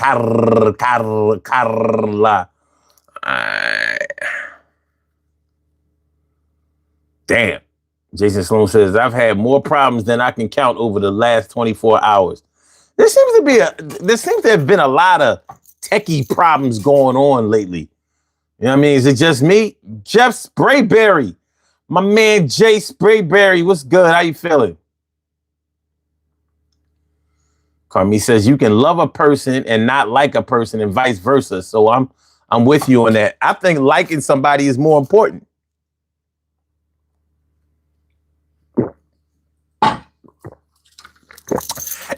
Damn. Jason Sloan says, I've had more problems than I can count over the last 24 hours. There seems to have been a lot of techie problems going on lately. You know what I mean? Is it just me? Jeff Sprayberry. My man Jay Sprayberry. What's good? How you feeling? Carmi says you can love a person and not like a person and vice versa. So I'm with you on that. I think liking somebody is more important.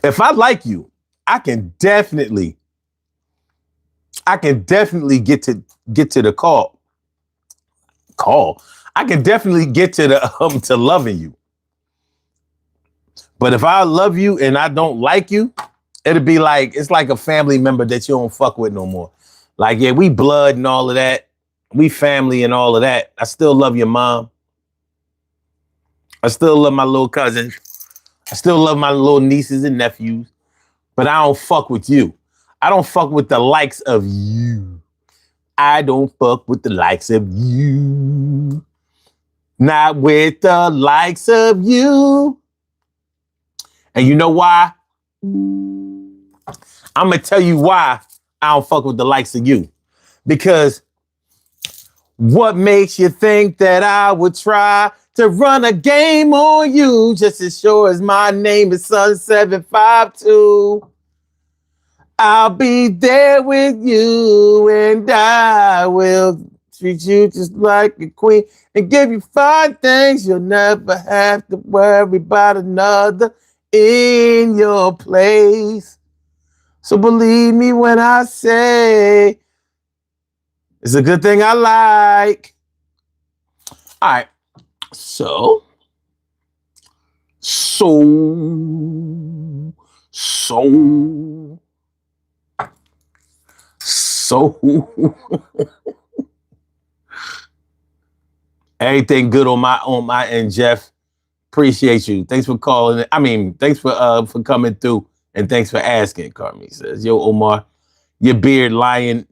If I like you, I can definitely get to the call. I can definitely get to the to loving you. But if I love you and I don't like you, it'll be like it's like a family member that you don't fuck with no more. Like, yeah, we blood and all of that. We family and all of that. I still love your mom. I still love my little cousins. I still love my little nieces and nephews. But I don't fuck with you. I don't fuck with the likes of you. I don't fuck with the likes of you. Not with the likes of you. And you know why? I'm going to tell you why I don't fuck with the likes of you. Because What makes you think that I would try to run a game on you just as sure as my name is Sun 752? I'll be there with you and I will treat you just like a queen and give you fine things. You'll never have to worry about another in your place. So believe me when I say it's a good thing I like. All right. So everything good on my end, Jeff. Appreciate you. Thanks for calling. Thanks for coming through and thanks for asking. Carmi says, "Yo, Omar, your beard lying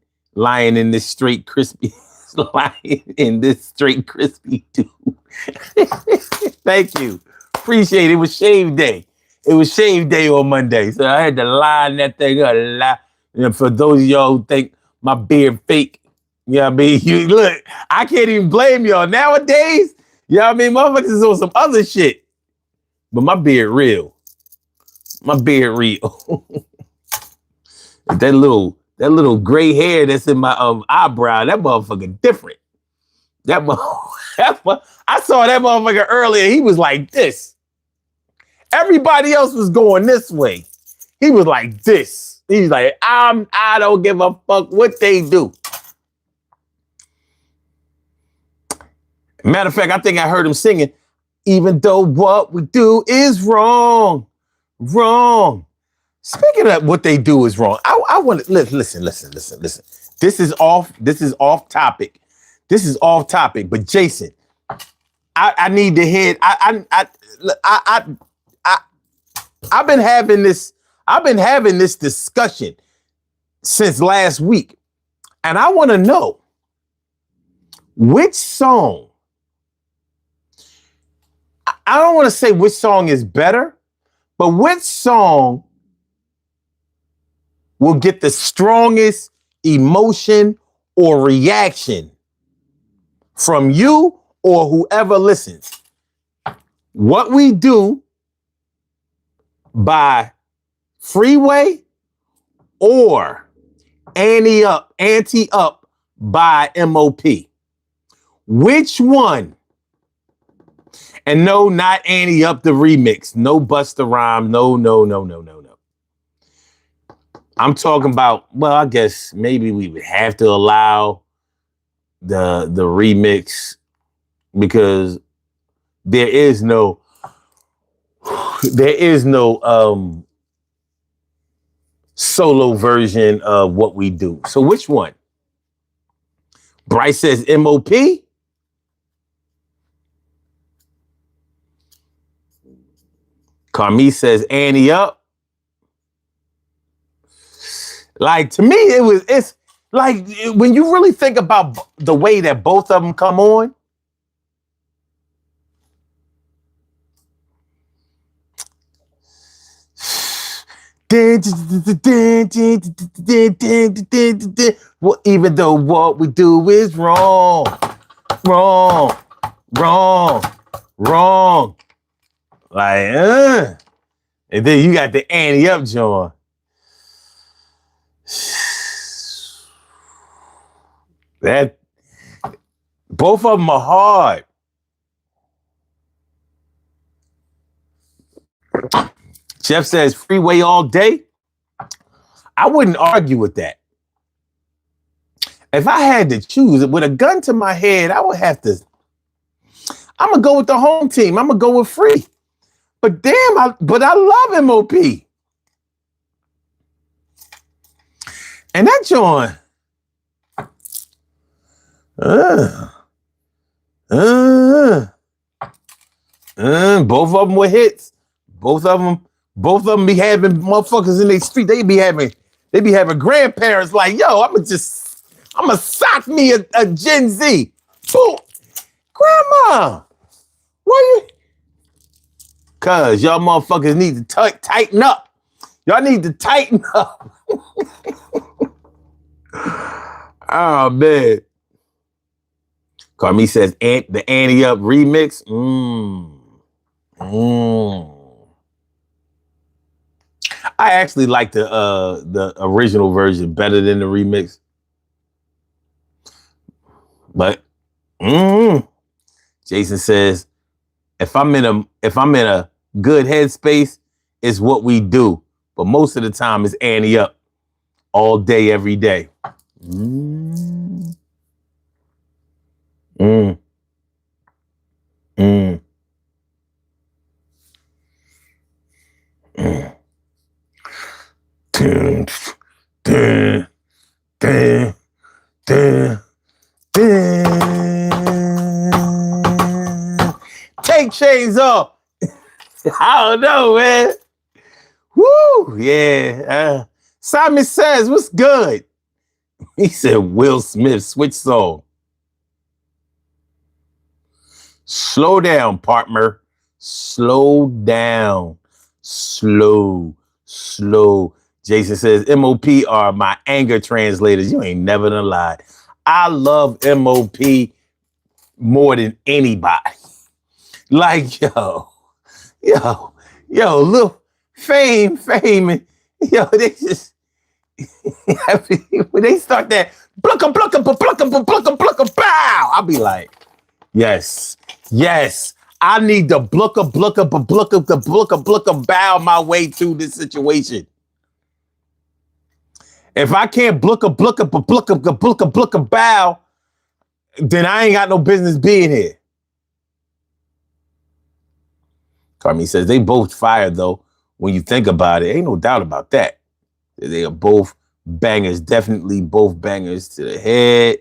in this straight crispy, lying in this straight crispy too." Thank you. Appreciate it. It was shave day. It was shave day on Monday, so I had to line that thing up. For those of y'all who think my beard fake, you know what I mean? You look, I can't even blame y'all nowadays. You know what I mean? Motherfuckers is on some other shit. But my beard real. My beard real. that little gray hair that's in my eyebrow, that motherfucker different. I saw that motherfucker earlier. He was like this. Everybody else was going this way. He was like this. He's like, I don't give a fuck what they do. Matter of fact, I think I heard him singing, even though what we do is wrong. Wrong. Speaking of what they do is wrong, I want to listen. This is off topic. This is off topic, but Jason, I need to hit. I've been having this discussion since last week, and I want to know which song. I don't want to say which song is better, but which song will get the strongest emotion or reaction from you or whoever listens. What We Do by Freeway or Ante Up by MOP. Which one? And no, not Ante Up the remix. No Busta Rhymes. No. I'm talking about, well, I guess maybe we would have to allow the remix because there is no solo version of What We Do. So which one? Bryce says MOP. Carmi says Ante Up. Like, to me, it's like when you really think about the way that both of them come on. Well, even though what we do is wrong. Like, and then you got the Ante Up joint. That both of them are hard. Jeff says Freeway all day. I wouldn't argue with that. If I had to choose with a gun to my head, I would have to. I'm gonna go with the home team. I'm gonna go with Free. But damn, I love MOP. And that joint. Both of them were hits. Both of them be having motherfuckers in their street. They be having grandparents like, yo, I'ma sock me a Gen Z. Boom. Grandma, why you? Cause y'all motherfuckers need to tighten up. Y'all need to tighten up. Oh man. Carmi says, the Annie Up remix. I actually like the original version better than the remix. But Jason says, if I'm in a good headspace, it's what we do. But most of the time it's Annie Up all day, every day. Dun, dun, dun, dun, dun. Take chains off. I don't know, man. Woo, yeah. Simon Says, what's good? He said Will Smith, switch song. Slow down, partner. Slow down. Slow. Jason says, MOP are my anger translators. You ain't never done lied. I love MOP more than anybody. Like, yo, little fame, and they just, when they start that, plucka, bow, I'll be like, yes, I need to blucka, bow my way through this situation. If I can't blucka, bow, then I ain't got no business being here. Carmi says they both fired though. When you think about it, ain't no doubt about that. They are both bangers, definitely both bangers to the head.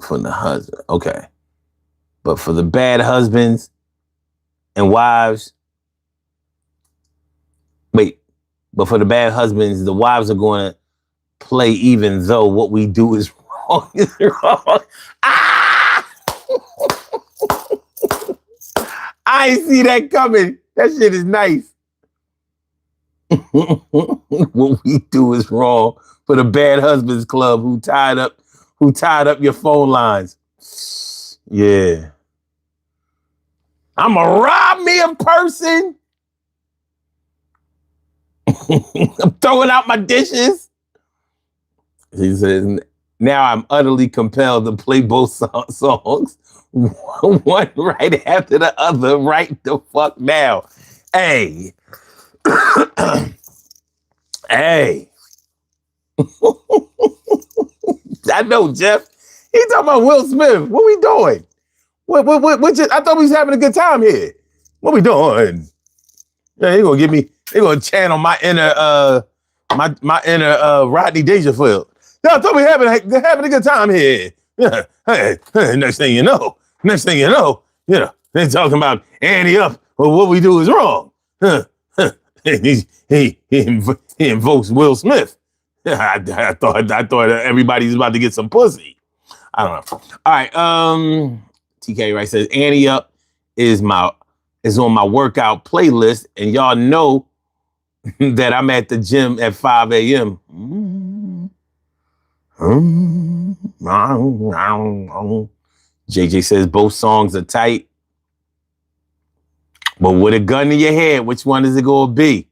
From the husband, okay. But for the bad husbands and wives, but for the bad husbands, the wives are going to play even though what we do is wrong. Ah! I ain't see that coming. That shit is nice. What we do is wrong for the bad husbands club who tied up your phone lines. Yeah. I'ma rob me a person. I'm throwing out my dishes. He says, now I'm utterly compelled to play both songs. One right after the other, right the fuck now. Hey. Hey. I know, Jeff. He talking about Will Smith. What we doing? What I thought we was having a good time here. What we doing? Yeah, he gonna channel my inner my inner Rodney Dangerfield. Yeah, I thought we having a good time here. Yeah. Hey, next thing you know, they talking about Annie Up, or what we do is wrong. He invokes Will Smith. I thought everybody's about to get some pussy. I don't know. All right. TK Wright says Annie Up is on my workout playlist, and y'all know that I'm at the gym at 5 a.m. JJ says both songs are tight, but with a gun in your head, which one is it going to be?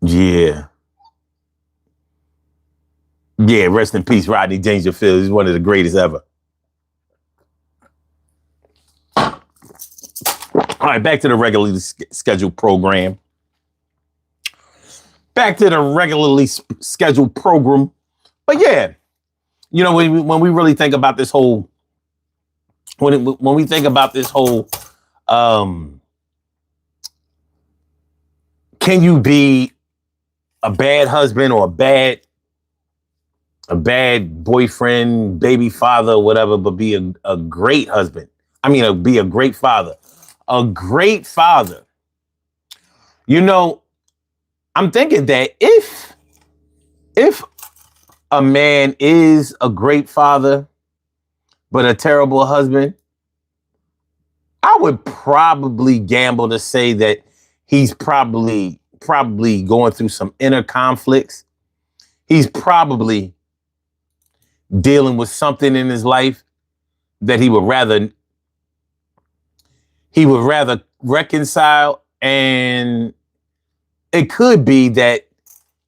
Yeah. Yeah, rest in peace, Rodney Dangerfield. He's one of the greatest ever. All right, back to the regularly scheduled program. But yeah, when we really think about this whole, when we think about this whole, can you be a bad husband or a bad boyfriend, baby father, whatever, but be a great husband? I mean, be a great father. A great father. I'm thinking that if a man is a great father, but a terrible husband, I would probably gamble to say that he's probably probably going through some inner conflicts. He's probably dealing with something in his life that he would rather reconcile. And it could be that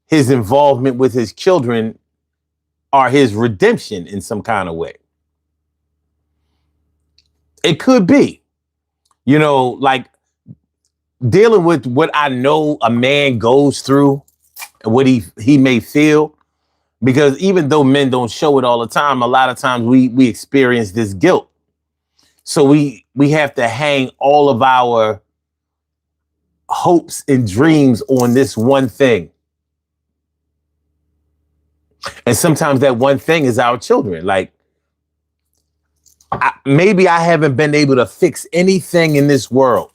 his involvement with his children are his redemption in some kind of way. It could be, like dealing with what I know a man goes through and what he may feel. Because even though men don't show it all the time, a lot of times we experience this guilt. So we have to hang all of our hopes and dreams on this one thing. And sometimes that one thing is our children. Like, maybe I haven't been able to fix anything in this world,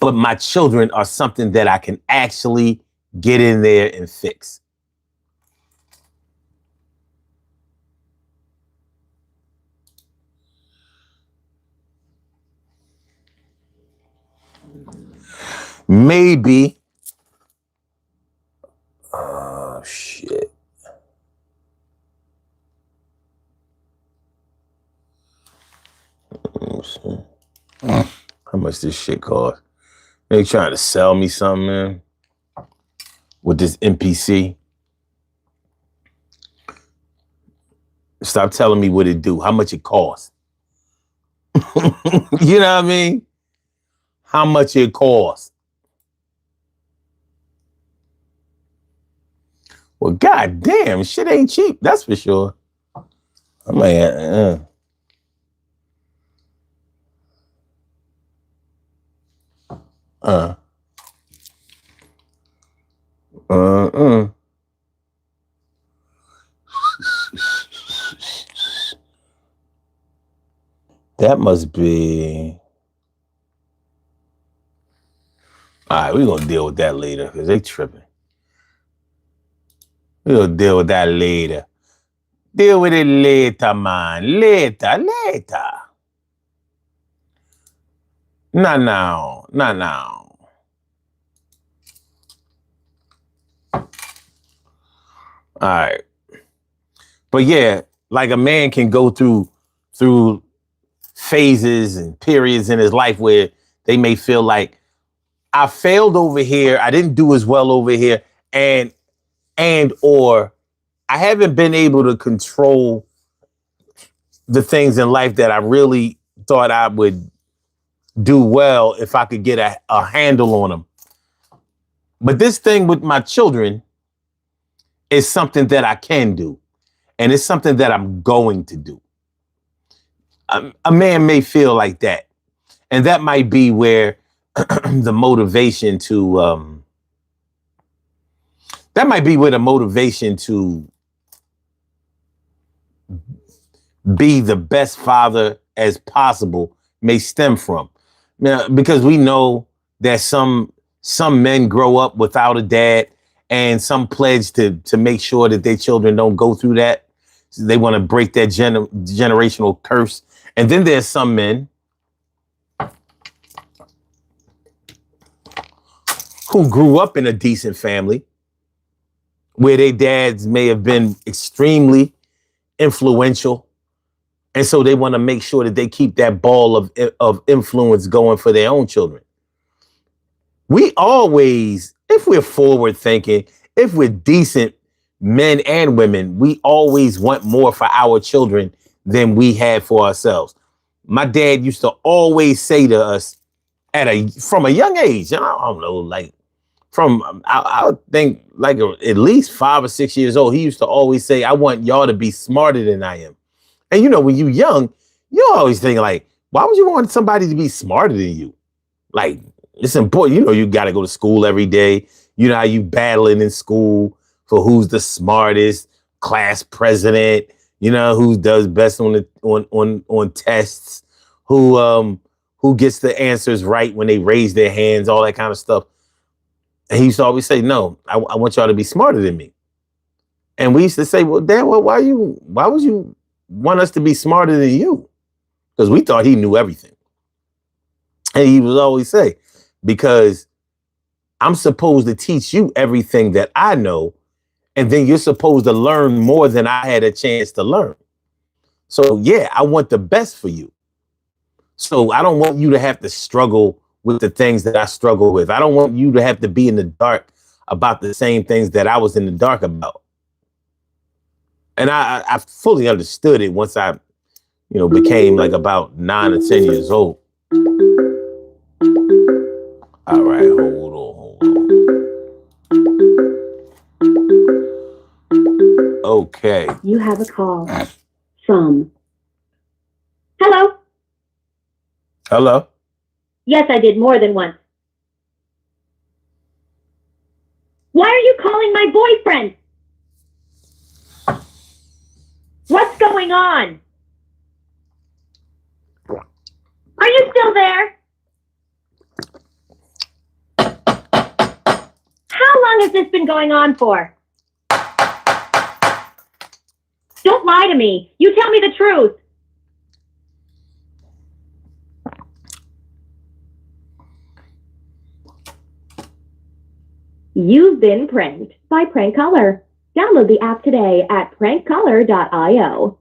but my children are something that I can actually get in there and fix. Maybe. Oh, shit. How much this shit cost? They trying to sell me something, man, with this NPC. Stop telling me what it do, how much it costs. You know what I mean? How much it costs. Well, goddamn, shit ain't cheap, that's for sure. I'm like, That must be. All right, we're gonna deal with that later because they tripping. We're gonna deal with that later. Deal with it later, man. Later. Not now. All right. But yeah, like a man can go through phases and periods in his life where they may feel like, I failed over here, I didn't do as well over here, and or I haven't been able to control the things in life that I really thought I would do well if I could get a handle on them. But this thing with my children is something that I can do. And it's something that I'm going to do. A man may feel like that. And that might be where the motivation to be the best father as possible may stem from. Now, because we know that some men grow up without a dad, and some pledge to make sure that their children don't go through that. So they want to break that generational curse. And then there's some men who grew up in a decent family where their dads may have been extremely influential. And so they want to make sure that they keep that ball of influence going for their own children. We always, if we're forward thinking, if we're decent men and women, we always want more for our children than we had for ourselves. My dad used to always say to us from a young age, I don't know, like I think like at least 5 or 6 years old, he used to always say, I want y'all to be smarter than I am. And when you're young, you always think like, why would you want somebody to be smarter than you? Like, it's important. You got to go to school every day. You know how you battling in school for who's the smartest class president, who does best on tests, who gets the answers right when they raise their hands, all that kind of stuff. And he used to always say, no, I want y'all to be smarter than me. And we used to say, well, Dad, why would you want us to be smarter than you? Because we thought he knew everything. And he would always say, because I'm supposed to teach you everything that I know, and then you're supposed to learn more than I had a chance to learn. So yeah, I want the best for you. So I don't want you to have to struggle with the things that I struggle with. I don't want you to have to be in the dark about the same things that I was in the dark about. And I fully understood it once I, became like about 9 or 10 years old. All right, hold on. Okay. You have a call from. Hello? Hello? Yes, I did more than once. Why are you calling my boyfriend? What's going on? Are you still there? How long has this been going on for? Don't lie to me. You tell me the truth. You've been pranked by Prank Caller. Download the app today at prankcaller.io.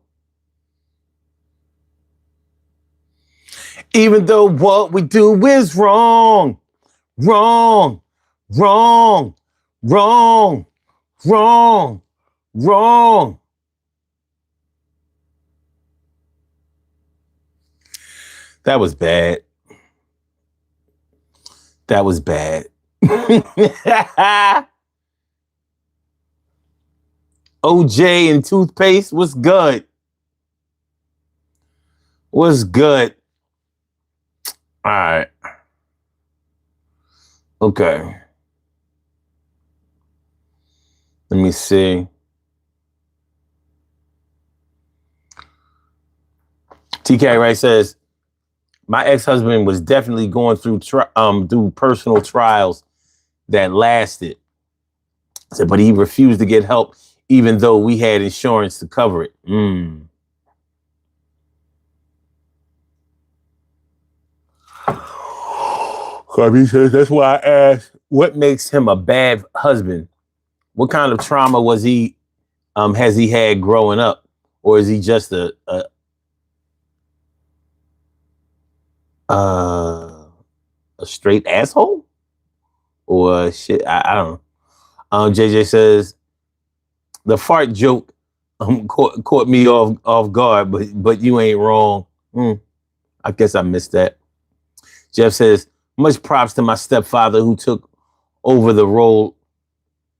Even though what we do is wrong, wrong, wrong, wrong, wrong, wrong. That was bad. That was bad. OJ and toothpaste, what's good? What's good? All right. Okay. Let me see. TK Wright says, my ex-husband was definitely going through personal trials that lasted. Said, but he refused to get help even though we had insurance to cover it. Carby says, that's why I asked, what makes him a bad husband? What kind of trauma was he has he had growing up? Or is he just a straight asshole? Or shit, I don't know. JJ says, the fart joke caught me off guard, but you ain't wrong. I guess I missed that. Jeff says, much props to my stepfather who took over the role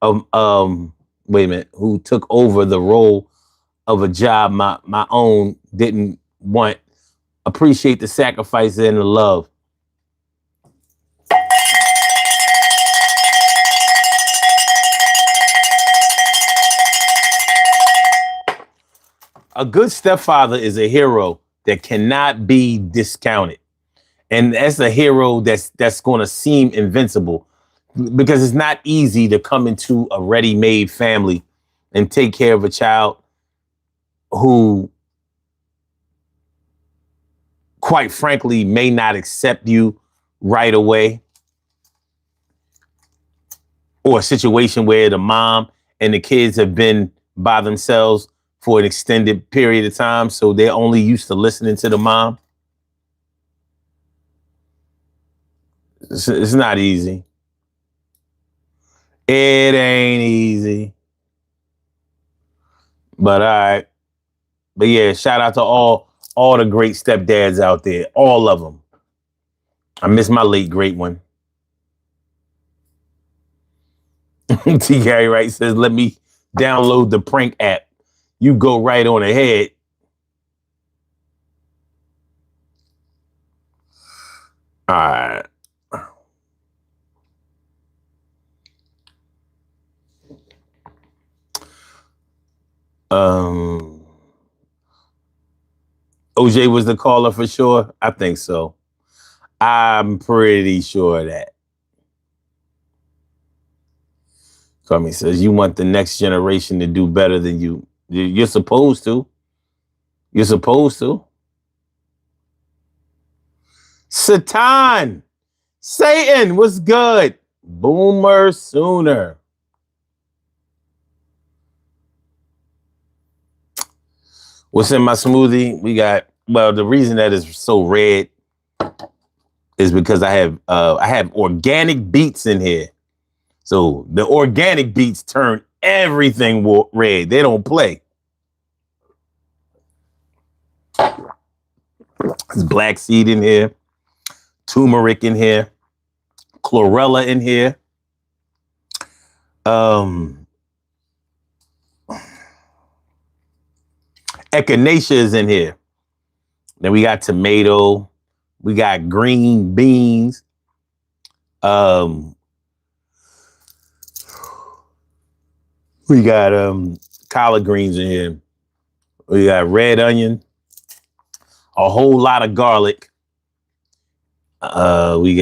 of who took over the role of a job my own didn't want. Appreciate the sacrifice and the love. A good stepfather is a hero that cannot be discounted. And that's a hero that's going to seem invincible because it's not easy to come into a ready-made family and take care of a child who, quite frankly, may not accept you right away, or a situation where the mom and the kids have been by themselves for an extended period of time, so they're only used to listening to the mom. It's not easy. It ain't easy. But all right. But yeah, shout out to all the great stepdads out there. All of them. I miss my late great one. T. Gary Wright says, let me download the prank app. You go right on ahead. All right. OJ was the caller for sure. I think so. I'm pretty sure of that. Tommy says, you want the next generation to do better than you. You're supposed to. You're supposed to. Satan, what's good? Boomer Sooner. What's in my smoothie? We got, well, the reason that it's so red is because I have organic beets in here. So the organic beets turn everything red. They don't play. There's black seed in here, turmeric in here, chlorella in here. Echinacea is in here. Then we got tomato. We got green beans. We got collard greens in here. We got red onion. A whole lot of garlic. We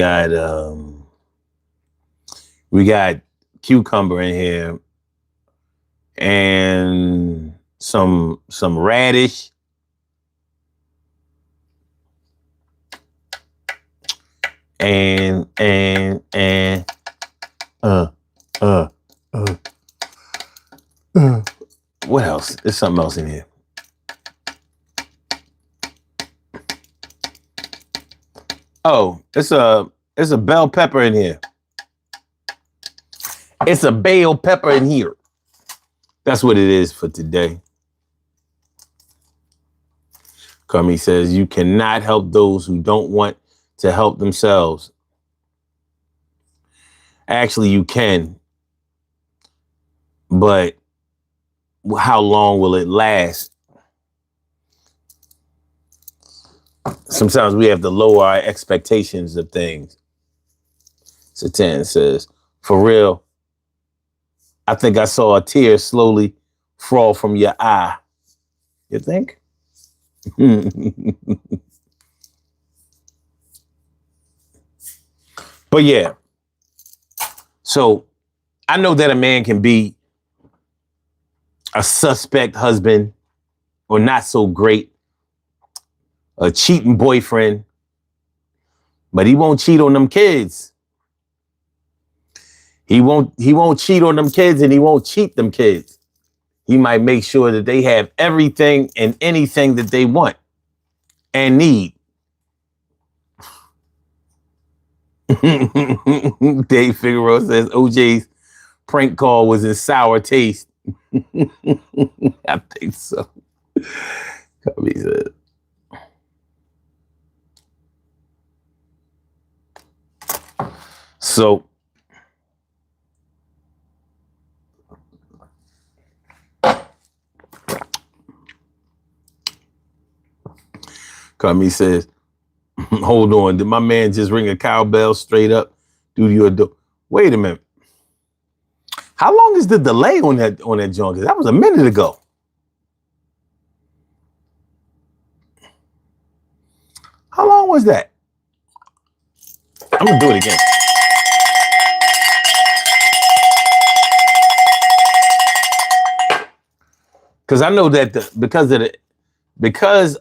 got cucumber in here. And some radish. And what else? There's something else in here. Oh, it's a bell pepper in here. It's a bell pepper in here. That's what it is for today. Carmi says, you cannot help those who don't want to help themselves. Actually, you can. But how long will it last? Sometimes we have to lower our expectations of things. Satan says, for real, I think I saw a tear slowly fall from your eye. You think? But yeah. So I know that a man can be a suspect husband or not so great, a cheating boyfriend, but he won't cheat on them kids. He won't cheat on them kids, and he won't cheat them kids. He might make sure that they have everything and anything that they want and need. Dave Figueroa says OJ's prank call was in sour taste. I think so. Cubby said. So Carmi says, hold on, did my man just ring a cowbell straight up due to your door? Wait a minute. How long is the delay on that joint? Because that was a minute ago. How long was that? I'm gonna do it again. Because I know that because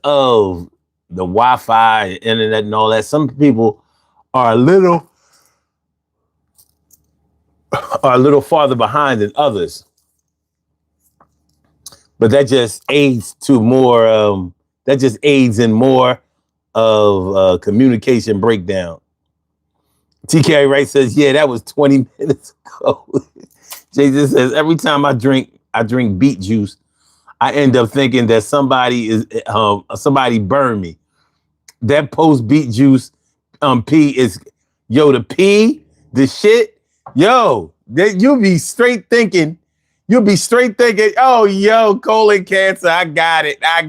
of the Wi-Fi, internet, and all that, some people are a little farther behind than others. But that just aids to more. That just aids in more of communication breakdown. TK Wright says, "Yeah, that was 20 minutes ago." Jason says, "Every time I drink beet juice, I end up thinking that somebody burned me. That post beet juice pee is the pee, the shit, you'll be straight thinking, oh, colon cancer, I got it. I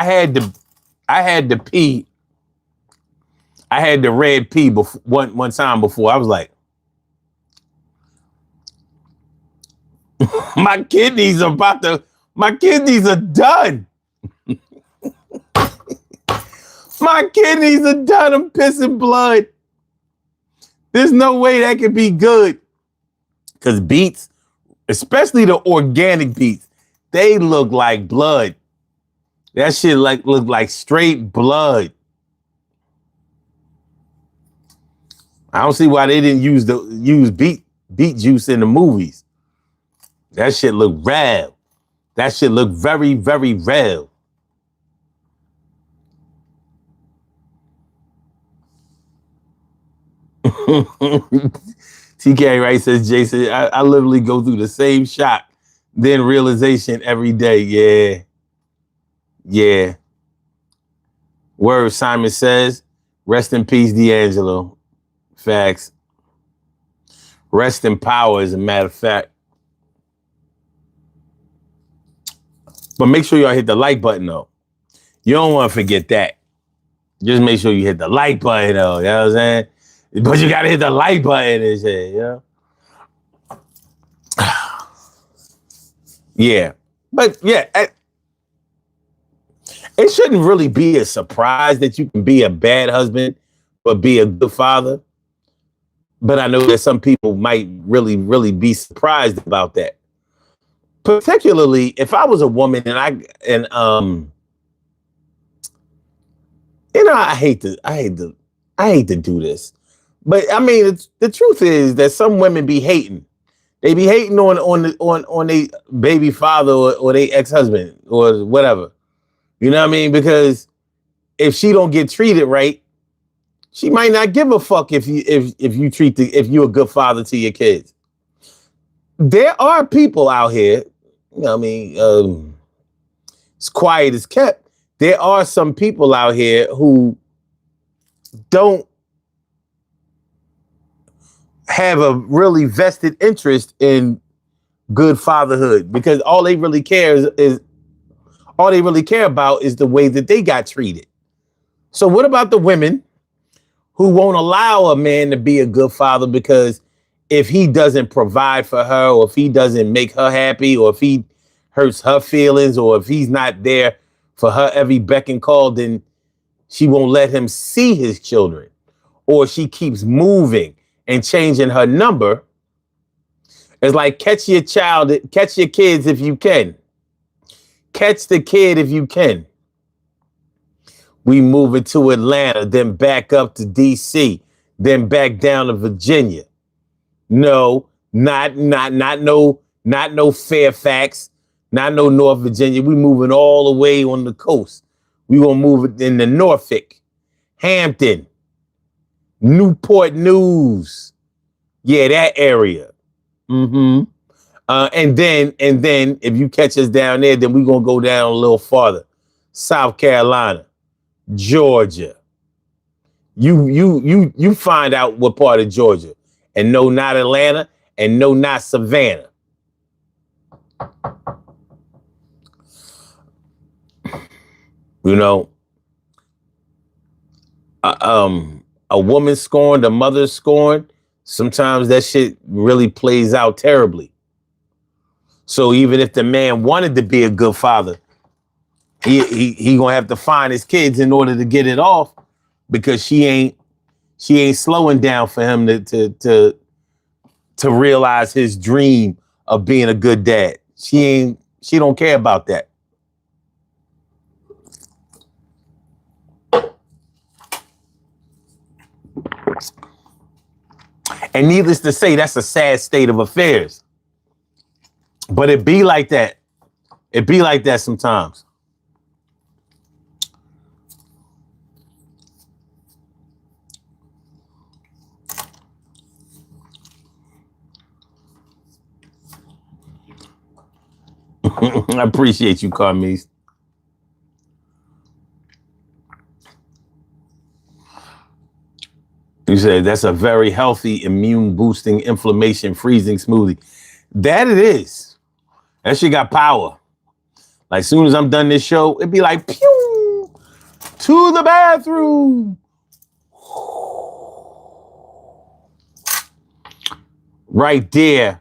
had the pee. I had the red pee one time before. I was like, my kidneys are done. My kidneys are done. I'm pissing blood. There's no way that could be good. Because beets, especially the organic beets, They look like blood. That shit look like straight blood. I don't see why they didn't use beet juice in the movies. That shit look real. That shit look very, very real. TK Wright says, Jason, I literally go through the same shock, then realization every day. Yeah. Yeah. Word, Simon says, rest in peace, D'Angelo. Facts. Rest in power, as a matter of fact. But make sure y'all hit the like button, though. You don't want to forget that. Just make sure you hit the like button, though. You know what I'm saying? But you got to hit the like button and shit, you know? Yeah. But, yeah, it shouldn't really be a surprise that you can be a bad husband but be a good father. But I know that some people might really, really be surprised about that. Particularly if I was a woman and I hate to do this. But I mean, the truth is that some women be hating. They be hating on their baby father or their ex-husband or whatever. You know what I mean? Because if she don't get treated right, she might not give a fuck if you're a good father to your kids. There are people out here, you know what I mean, as quiet as kept. There are some people out here who don't have a really vested interest in good fatherhood because all they really care about is the way that they got treated. So what about the women who won't allow a man to be a good father because if he doesn't provide for her or if he doesn't make her happy or if he hurts her feelings or if he's not there for her every beck and call, then she won't let him see his children, or she keeps moving and changing her number. It's like catch your kids if you can. Catch the kid if you can. We move it to Atlanta, then back up to DC, then back down to Virginia. No, not no Fairfax, not no North Virginia. We moving all the way on the coast. We gonna move it into Norfolk, Hampton, Newport News. Yeah, that area. Mm-hmm. And then if you catch us down there, then we gonna go down a little farther. South Carolina, Georgia. You find out what part of Georgia. And no, not Atlanta, and no, not Savannah. You know, a woman scorned, a mother scorned. Sometimes that shit really plays out terribly. So even if the man wanted to be a good father, he gonna have to find his kids in order to get it off, because she ain't slowing down for him to realize his dream of being a good dad. She don't care about that. And needless to say, that's a sad state of affairs. But it be like that. It be like that sometimes. I appreciate you, Carmise. You said that's a very healthy, immune boosting, inflammation freezing smoothie. That it is. That shit got power. Like, soon as I'm done this show, it'd be like, pew, to the bathroom. Right there.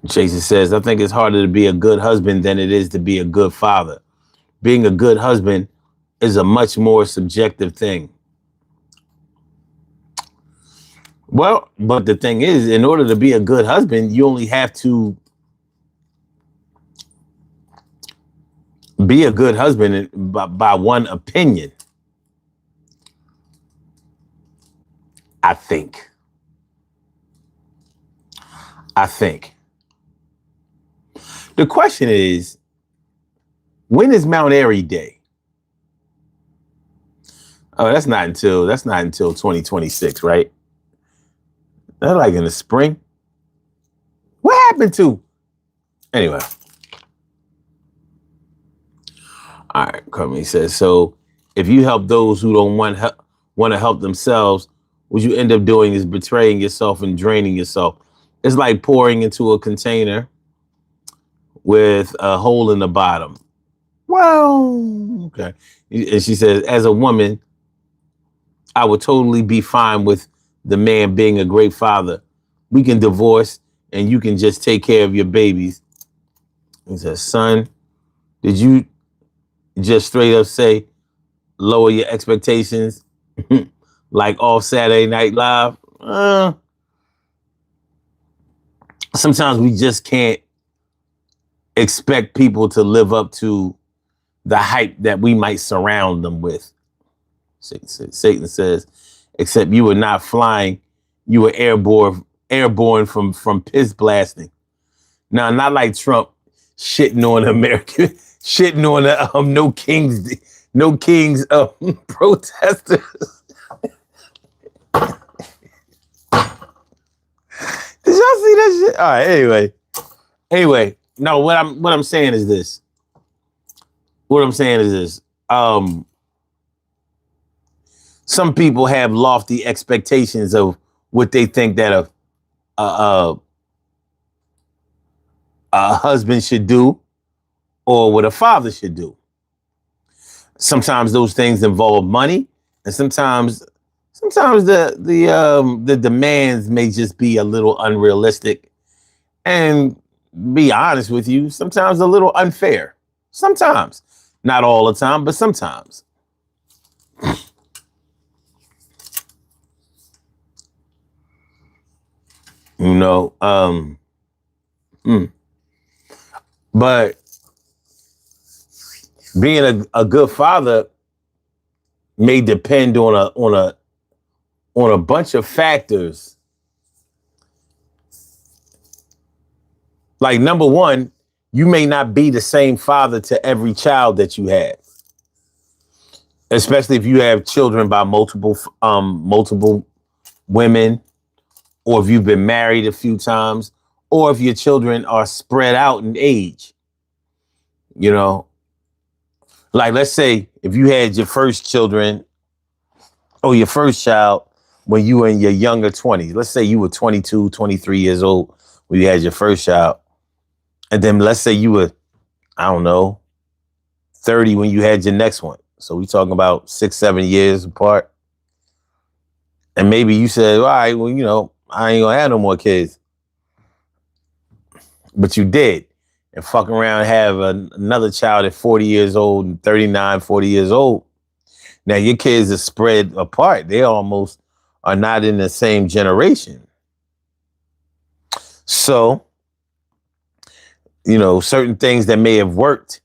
Jason says, I think it's harder to be a good husband than it is to be a good father. Being a good husband is a much more subjective thing. Well, but the thing is, in order to be a good husband, you only have to be a good husband by one opinion. I think. The question is, when is Mount Airy Day? Oh, that's not until 2026, right? That's like in the spring. What happened to? Anyway. All right, Carmen says, so if you help those who don't want to help themselves, what you end up doing is betraying yourself and draining yourself. It's like pouring into a container with a hole in the bottom. Well, okay. And she says, as a woman, I would totally be fine with the man being a great father. We can divorce and you can just take care of your babies. He says, son, did you just straight up say, lower your expectations like off Saturday Night Live? Sometimes we just can't expect people to live up to the hype that we might surround them with. Satan says, except you were not flying, you were airborne from piss blasting. Now, not like Trump shitting on American, shitting on the no kings protesters. Did y'all see that shit? All right, anyway, no, what I'm saying is this. Some people have lofty expectations of what they think that a husband should do or what a father should do. Sometimes those things involve money, and sometimes the demands may just be a little unrealistic, and be honest with you, sometimes a little unfair. Sometimes, not all the time, but sometimes. You know, but being a good father may depend on a bunch of factors. Like, number one, you may not be the same father to every child that you have, especially if you have children by multiple women, or if you've been married a few times, or if your children are spread out in age. You know, like, let's say if you had your first children or your first child when you were in your younger 20s, let's say you were 22, 23 years old when you had your first child. And then let's say you were, I don't know, 30 when you had your next one. So we're talking about 6-7 years apart. And maybe you said, all right, well, you know, I ain't gonna have no more kids. But you did. And fuck around and have another child at 40 years old and 39, 40 years old. Now your kids are spread apart. They almost are not in the same generation. So, you know, certain things that may have worked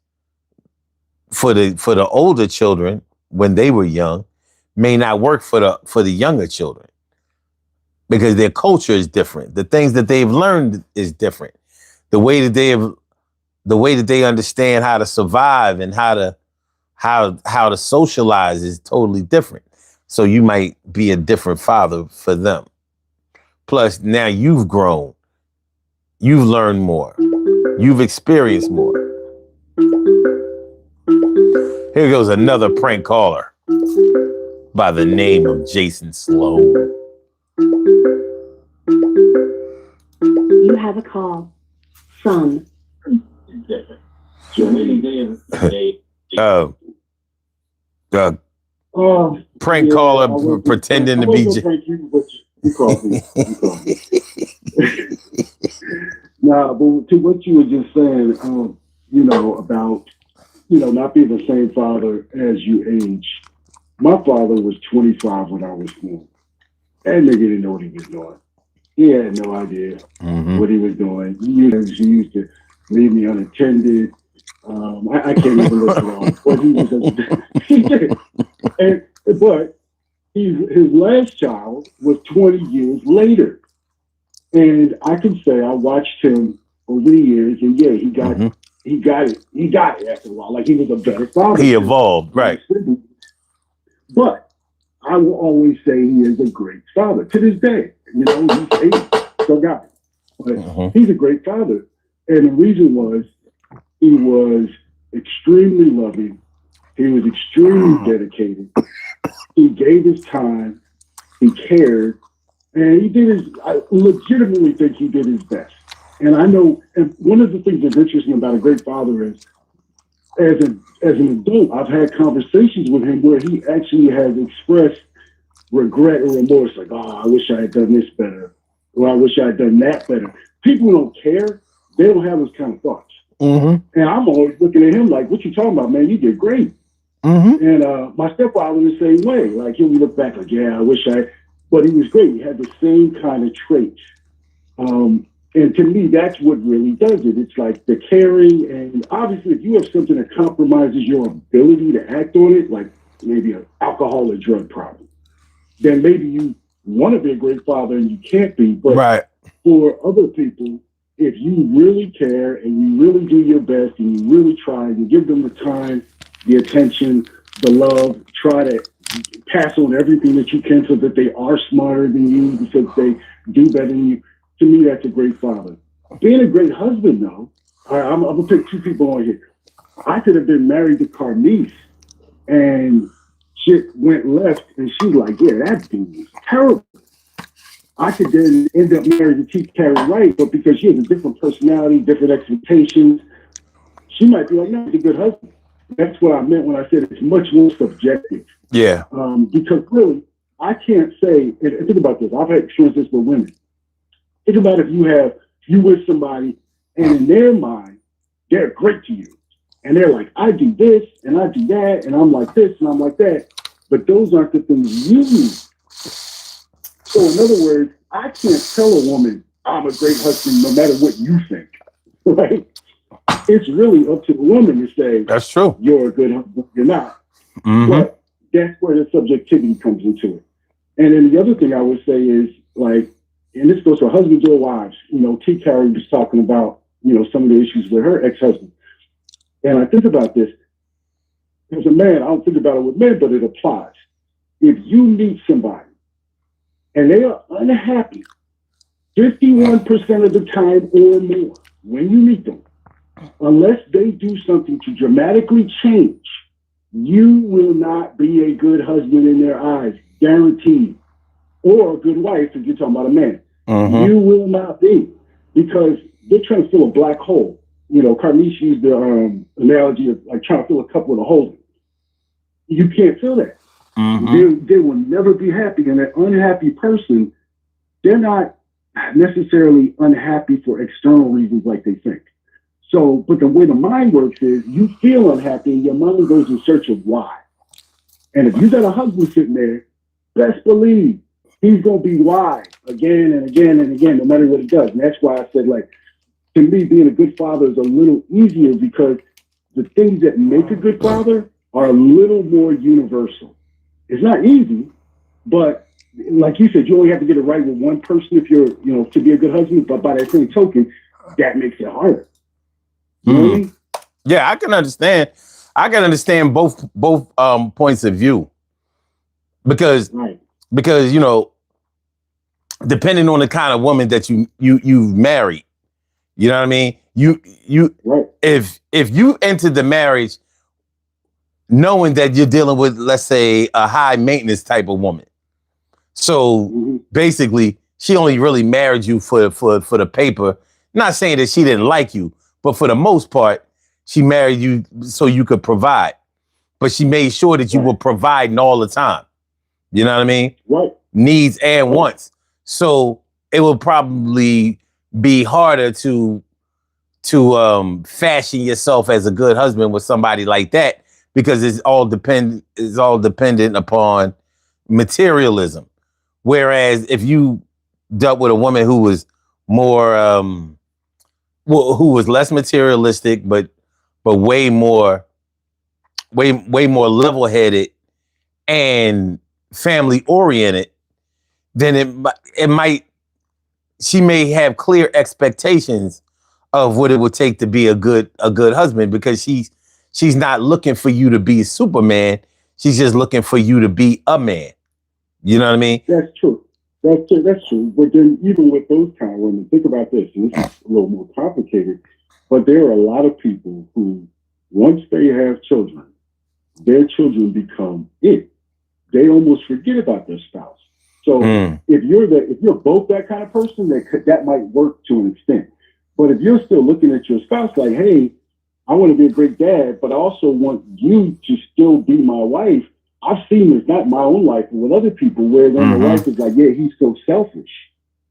for the older children when they were young may not work for the younger children, because their culture is different. The things that they've learned is different. The way that they understand how to survive and how to socialize is totally different. So you might be a different father for them. Plus, now you've grown. You've learned more. You've experienced more. Here goes another prank caller by the name of Jason Sloan. You have a call from prank caller pretending to be. Nah, but to what you were just saying, you know, about, not be the same father as you age. My father was 25 when I was born. That nigga didn't know what he was doing. He had no idea what he was doing. He used to leave me unattended. I can't even list it all. But he did. But his last child was 20 years later. And I can say I watched him over the years, and yeah, he got it after a while. Like, he was a better father. He evolved, right? But I will always say he is a great father to this day. He's 80, still got it. But he's a great father. And the reason was he was extremely loving. He was extremely dedicated. He gave his time. He cared. And I legitimately think he did his best. And I know, and one of the things that's interesting about a great father is, as an adult, I've had conversations with him where he actually has expressed regret or remorse, like, oh, I wish I had done this better, or I wish I had done that better. People don't care. They don't have those kind of thoughts. And I'm always looking at him like, what you talking about, man? You did great. And my stepfather was the same way. Like, he'll look back like, yeah, I wish but he was great. He had the same kind of traits. And to me, that's what really does it. It's like the caring, and obviously if you have something that compromises your ability to act on it, like maybe an alcohol or drug problem, then maybe you want to be a great father and you can't be. But for other people, if you really care and you really do your best and you really try and you give them the time, the attention, the love, try to pass on everything that you can so that they are smarter than you, because they do better than you. To me, that's a great father. Being a great husband, though, I'm going to pick two people on here. I could have been married to Carnice, and shit went left, and she's like, yeah, that dude was terrible. I could then end up married to T. Carey Wright, but because she has a different personality, different expectations, she might be like, no, he's a good husband. That's what I meant when I said it's much more subjective. Yeah. Because really, I can't say, and think about this, I've had experiences with women. Think about if you with somebody, and in their mind, they're great to you. And they're like, I do this, and I do that, and I'm like this, and I'm like that. But those aren't the things you need. So in other words, I can't tell a woman, I'm a great husband, no matter what you think, right? It's really up to the woman to say, that's true, you're a good husband, you're not. But that's where the subjectivity comes into it. And then the other thing I would say is, like, and this goes for husbands or wives. T. Carey was talking about, some of the issues with her ex-husband. And I think about this. As a man, I don't think about it with men, but it applies. If you meet somebody and they are unhappy 51% of the time or more when you meet them, unless they do something to dramatically change, you will not be a good husband in their eyes, guaranteed. Or a good wife, if you're talking about a man. You will not be, because they're trying to fill a black hole. Carnice used the analogy of like trying to fill a cup with a hole. You can't fill that. They will never be happy. And an unhappy person, they're not necessarily unhappy for external reasons like they think. So, but the way the mind works is you feel unhappy and your mind goes in search of why. And if you got a husband sitting there, best believe he's going to be why again and again and again, no matter what he does. And that's why I said, like, to me, being a good father is a little easier, because the things that make a good father are a little more universal. It's not easy, but like you said, you only have to get it right with one person if you're, to be a good husband. But by that same token, that makes it harder. You know what I mean? Yeah, I can understand. I can understand both points of view, because depending on the kind of woman that you've married, you know what I mean? If you entered the marriage knowing that you're dealing with, let's say, a high maintenance type of woman, so basically she only really married you for the paper. Not saying that she didn't like you, but for the most part, she married you so you could provide. But she made sure that you were providing all the time. You know what I mean? Needs and wants. So it will probably be harder to fashion yourself as a good husband with somebody like that, because it's all dependent upon materialism. Whereas if you dealt with a woman who was more who was less materialistic, but way more level-headed and family oriented, then she may have clear expectations of what it would take to be a good husband, because she's not looking for you to be Superman. She's just looking for you to be a man. You know what I mean? That's true. That's true. But then even with those kind of women, think about this, and this is a little more complicated, but there are a lot of people who, once they have children, their children become it. They almost forget about their spouse. So if you're both that kind of person, that might work to an extent. But if you're still looking at your spouse like, hey, I want to be a great dad, but I also want you to still be my wife. I've seen this, not my own life, but with other people, where then the wife is like, yeah, he's so selfish.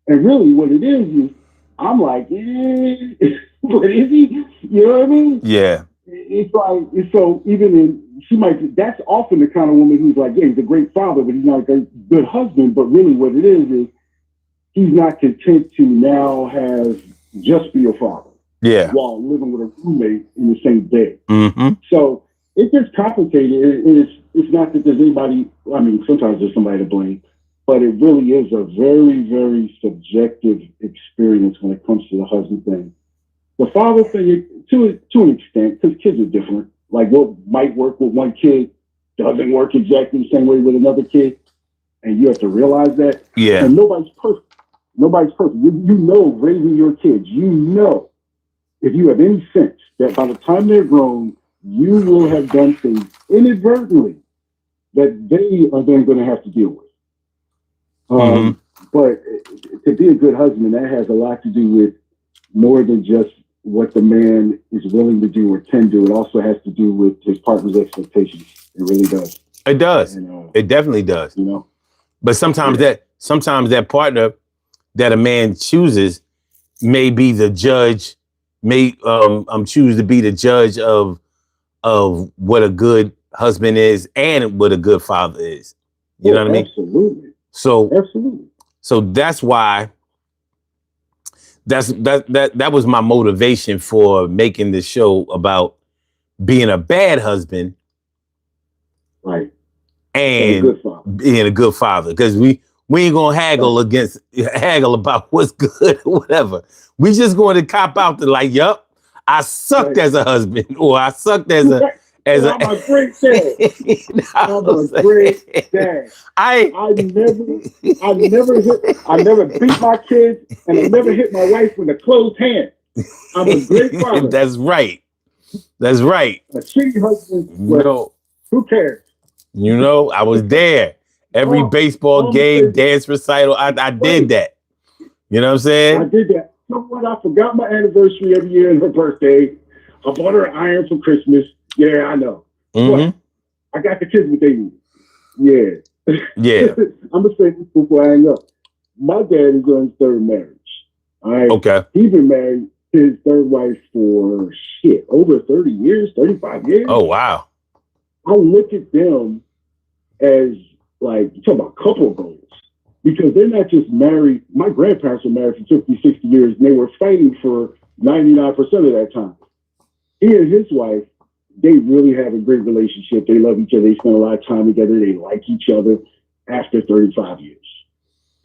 And really what it is I'm like, but is he? You know what I mean? Yeah. It's like, so that's often the kind of woman who's like, yeah, he's a great father, but he's not a good husband. But really what it is he's not content to now have just be a father. Yeah. While living with a roommate in the same bed. Mm-hmm. So it gets complicated. It's not that there's anybody, I mean, sometimes there's somebody to blame, but it really is a very, very subjective experience when it comes to the husband thing. The father thing, to an extent, because kids are different. Like what might work with one kid doesn't work exactly the same way with another kid. And you have to realize that. Yeah. And nobody's perfect. Nobody's perfect. You know, raising your kids, you know, if you have any sense that by the time they're grown, you will have done things inadvertently that they are then going to have to deal with. But to be a good husband, that has a lot to do with more than just what the man is willing to do or can do. It also has to do with his partner's expectations. It really does. It does. And, it definitely does. You know, but sometimes that partner that a man chooses may be the judge. May choose to be the judge of what a good husband is and what a good father is. You know what I mean? Absolutely. So that's why that was my motivation for making this show about being a bad husband, right? And being a good father, because we ain't gonna haggle about what's good or whatever. We just going to cop out to like, yup, I sucked as a husband, or I sucked as a I'm a great dad. I'm a great dad. I never beat my kids, and I never hit my wife with a closed hand. I'm a great father. That's right. That's right. A shitty husband. Well, who cares? You know, I was there. Every baseball game, dance recital, I did that. You know what I'm saying? I did that. You know what? I forgot my anniversary every year and her birthday. I bought her an iron for Christmas. Yeah, I know. But I got the kids what they need. Yeah. Yeah. I'm going to say this before I hang up. My dad is on his third marriage. All right. Okay. He's been married to his third wife for over 30 years, 35 years. Oh, wow. I look at them as like, you talk about couple goals, because they're not just married. My grandparents were married for 50, 60 years, and they were fighting for 99% of that time. He and his wife, they really have a great relationship. They love each other. They spend a lot of time together. They like each other after 35 years.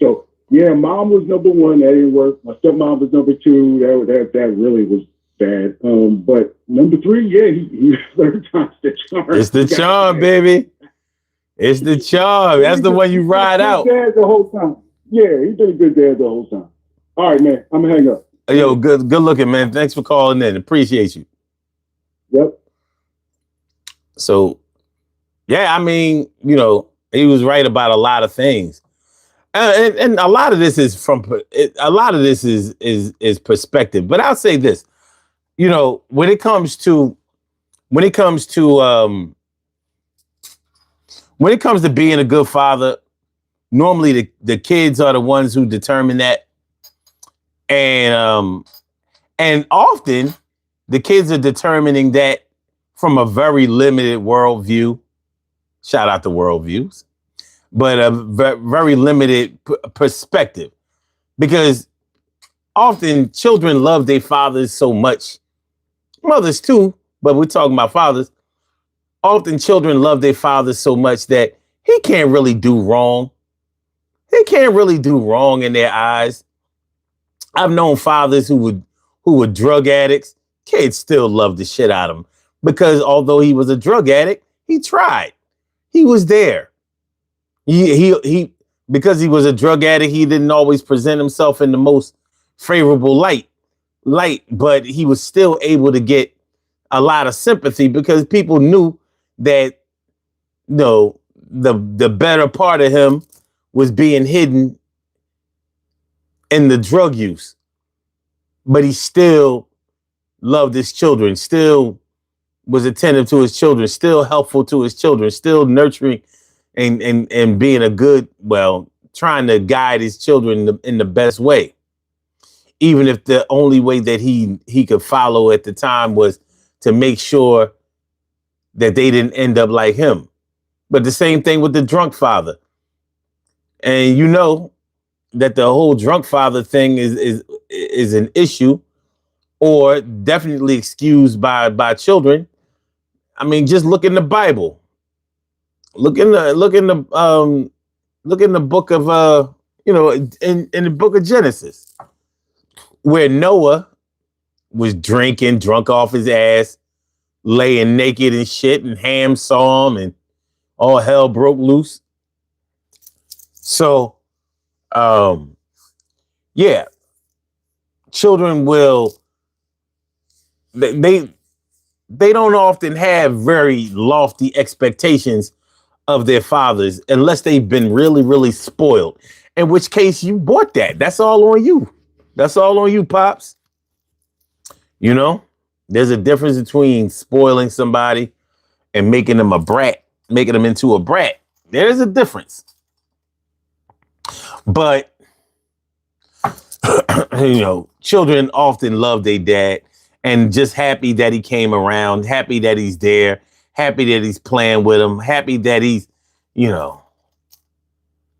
So, yeah, mom was number one. That didn't work. My stepmom was number two. That really was bad. But number three, yeah, he third time's the charm. It's the charm, baby. It's the charm. That's the one you ride out. Dad the whole time. Yeah, he's been a good dad the whole time. All right, man. I'm gonna hang up. Yo, good looking, man. Thanks for calling in. Appreciate you. Yep. So, yeah, I mean, you know, he was right about a lot of things, and a lot of this is is perspective. But I'll say this, you know, when it comes to being a good father, normally the kids are the ones who determine that, and And often the kids are determining that from a very limited worldview. Shout out to worldviews, but a very limited perspective, because often children love their fathers so much, mothers too, but we're talking about fathers. Often children love their fathers so much that he can't really do wrong. He can't really do wrong in their eyes. I've known fathers who were drug addicts. Kids still love the shit out of him because although he was a drug addict, he tried. He was there. He because he was a drug addict, he didn't always present himself in the most favorable light, but he was still able to get a lot of sympathy because people knew that the better part of him was being hidden in the drug use. But he still loved his children, still was attentive to his children, still helpful to his children, still nurturing and being a good, trying to guide his children in the best way. Even if the only way that he could follow at the time was to make sure that they didn't end up like him. But the same thing with the drunk father. And you know that the whole drunk father thing is an issue, or definitely excused by children. I mean, just look in the Bible. Look in the book of in the book of Genesis, where Noah was drunk off his ass, laying naked and shit, and Ham saw him, and all hell broke loose. So, children will they don't often have very lofty expectations of their fathers unless they've been really, really spoiled. In which case you bought that. That's all on you. That's all on you, Pops. You know, there's a difference between spoiling somebody and making them a brat, making them into a brat. There's a difference. But, children often love their dad and just happy that he came around, happy that he's there, happy that he's playing with them, happy that he's,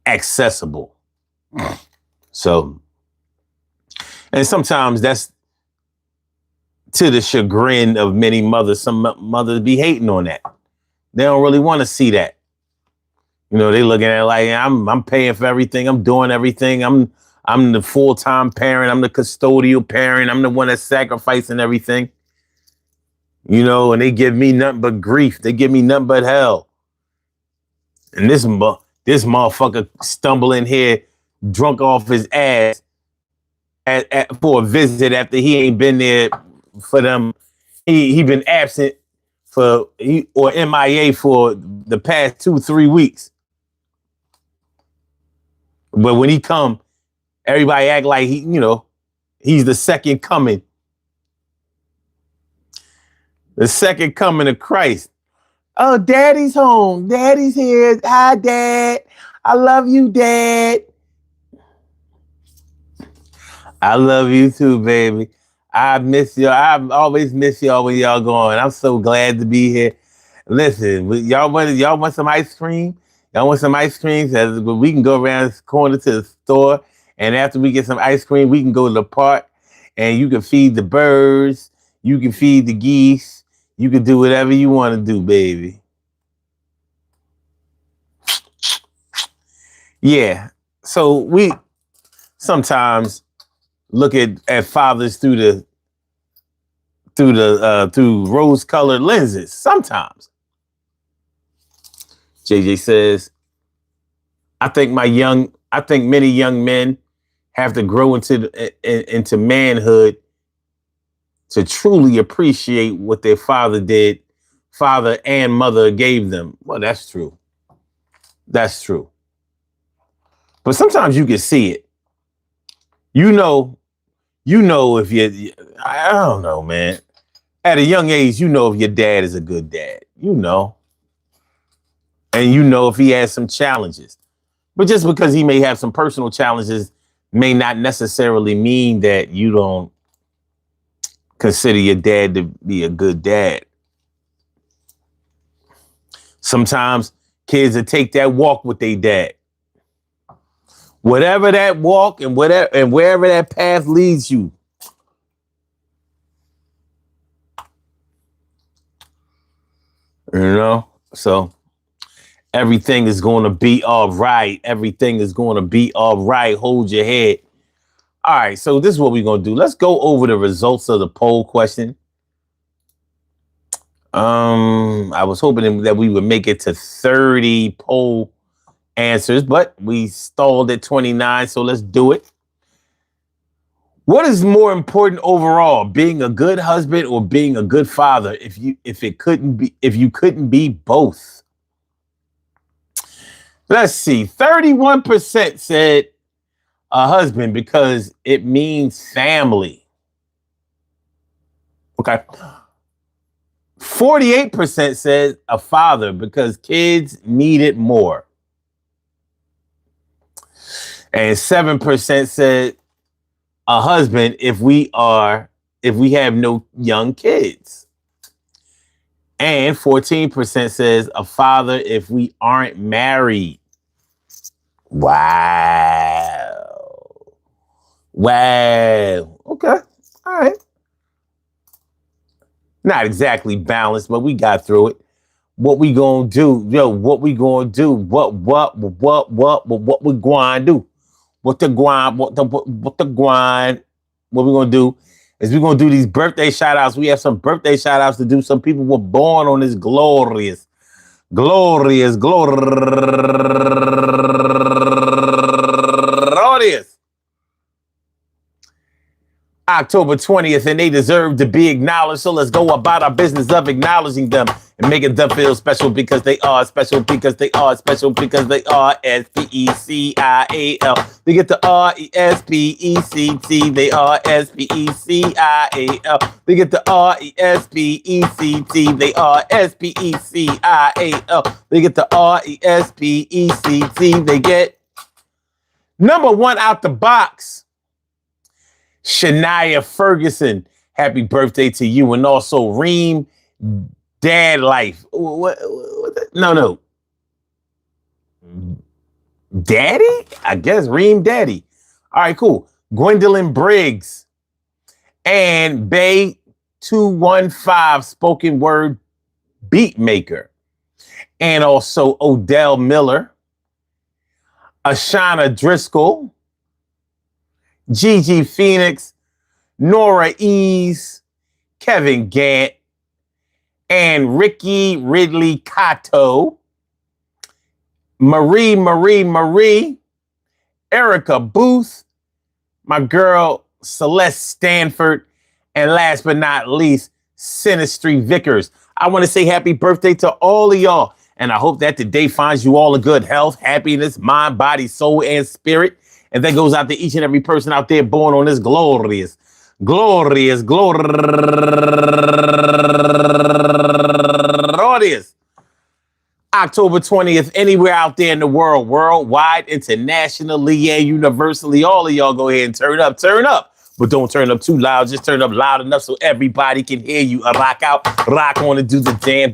accessible. So, and sometimes that's to the chagrin of many mothers. Some mothers be hating on that. They don't really want to see that. They looking at it like, I'm paying for everything. I'm doing everything. I'm the full-time parent. I'm the custodial parent. I'm the one that's sacrificing everything. And they give me nothing but grief. They give me nothing but hell. And this motherfucker stumble in here drunk off his ass for a visit after he ain't been there for them. He been absent or MIA for the past 2-3 weeks. But when he come, everybody act like he's the second coming. The second coming of Christ. Oh, Daddy's home. Daddy's here. Hi, Dad. I love you, Dad. I love you too, baby. I miss you. I always miss y'all when y'all going. I'm so glad to be here. Listen, y'all want some ice cream? Y'all want some ice cream? We can go around the corner to the store, and after we get some ice cream, we can go to the park, and you can feed the birds. You can feed the geese. You can do whatever you want to do, baby. Yeah. So we sometimes look at fathers through rose-colored lenses. Sometimes. JJ says, I think many young men have to grow into manhood to truly appreciate what their father and mother gave them. Well, that's true. That's true. But sometimes you can see it. If I don't know, man. At a young age, if your dad is a good dad, and if he has some challenges. But just because he may have some personal challenges may not necessarily mean that you don't consider your dad to be a good dad. Sometimes kids will take that walk with their dad. Whatever that walk and wherever that path leads you. You know? So everything is going to be all right. Everything is going to be all right. Hold your head. All right, so this is what we're going to do. Let's go over the results of the poll question. I was hoping that we would make it to 30 poll answers, but we stalled at 29, so let's do it. What is more important overall, being a good husband or being a good father if you couldn't be both? Let's see. 31% said a husband because it means family. Okay. 48% said a father because kids need it more. And 7% said a husband if we have no young kids. And 14% says a father if we aren't married. Wow. Okay. All right. Not exactly balanced, but we got through it. What we gonna do? What we gonna do? What we gonna do? What the grind? What we gonna do is we gonna do these birthday shout outs. We have some birthday shout outs to do. Some people were born on this glorious October 20th, and they deserve to be acknowledged. So let's go about our business of acknowledging them and making them feel special because they are special, because they are special, because they are SPECIAL. They get the RESPECT. They are SPECIAL. They get the RESPECT. They are SPECIAL. They get the RESPECT. They get number one out the box. Shania Ferguson, happy birthday to you. And also Reem Dad Life. What? No. Daddy? I guess Reem Daddy. All right, cool. Gwendolyn Briggs and Bay 215 spoken word beat maker. And also Odell Miller, Ashana Driscoll, Gigi Phoenix, Nora Ease, Kevin Gant, and Ricky Ridley Cato, Marie, Erica Booth, my girl Celeste Stanford, and last but not least, Sinistry Vickers. I want to say happy birthday to all of y'all, and I hope that today finds you all in good health, happiness, mind, body, soul, and spirit. And that goes out to each and every person out there born on this glorious October 20th, anywhere out there in the world, worldwide, internationally, and universally. All of y'all go ahead and turn up. But don't turn up too loud. Just turn up loud enough so everybody can hear you. Rock out, rock on and do the damn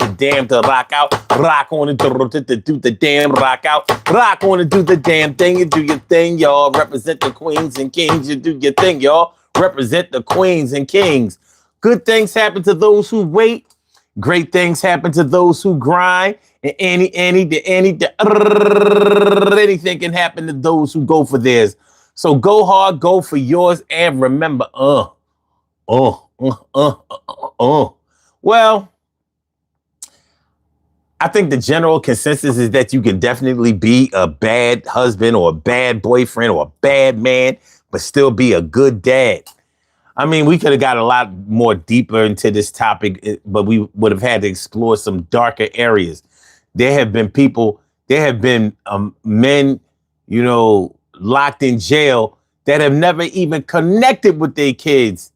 to rock out. Rock on and do the damn rock out. Rock on and do the damn thing. You do your thing, y'all. Represent the queens and kings. You do your thing, y'all. Represent the queens and kings. Good things happen to those who wait. Great things happen to those who grind. And anything can happen to those who go for theirs. So go hard, go for yours, and remember, Well, I think the general consensus is that you can definitely be a bad husband or a bad boyfriend or a bad man, but still be a good dad. I mean, we could have got a lot more deeper into this topic, but we would have had to explore some darker areas. There have been men, locked in jail that have never even connected with their kids,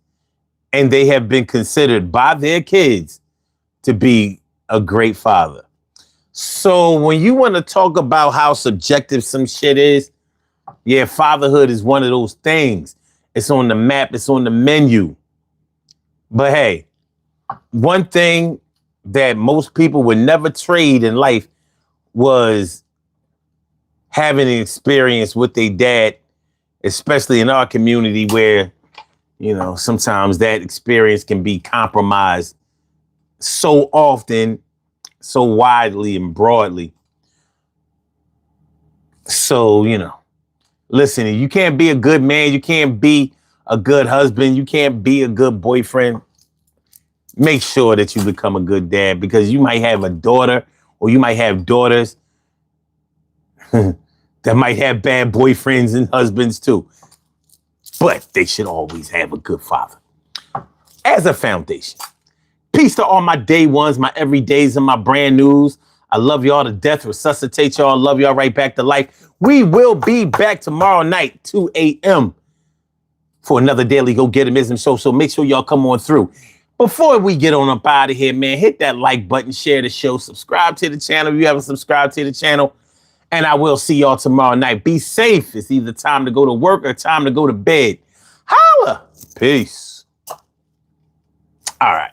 and they have been considered by their kids to be a great father. So when you want to talk about how subjective some shit is, fatherhood is one of those things. It's on the map. It's on the menu. But hey, one thing that most people would never trade in life was having an experience with their dad, especially in our community where, sometimes that experience can be compromised so often, so widely and broadly. So, listen, you can't be a good man. You can't be a good husband. You can't be a good boyfriend. Make sure that you become a good dad, because you might have a daughter or you might have daughters that might have bad boyfriends and husbands too. But they should always have a good father as a foundation. Peace to all my day ones, my everydays, and my brand news. I love y'all to death. Resuscitate y'all. Love y'all right back to life. We will be back tomorrow night, 2 a.m. for another Daily Go Get 'Emism show. So make sure y'all come on through. Before we get on up out of here, man, hit that like button, share the show, subscribe to the channel if you haven't subscribed to the channel. And I will see y'all tomorrow night. Be safe. It's either time to go to work or time to go to bed. Holla. Peace. All right.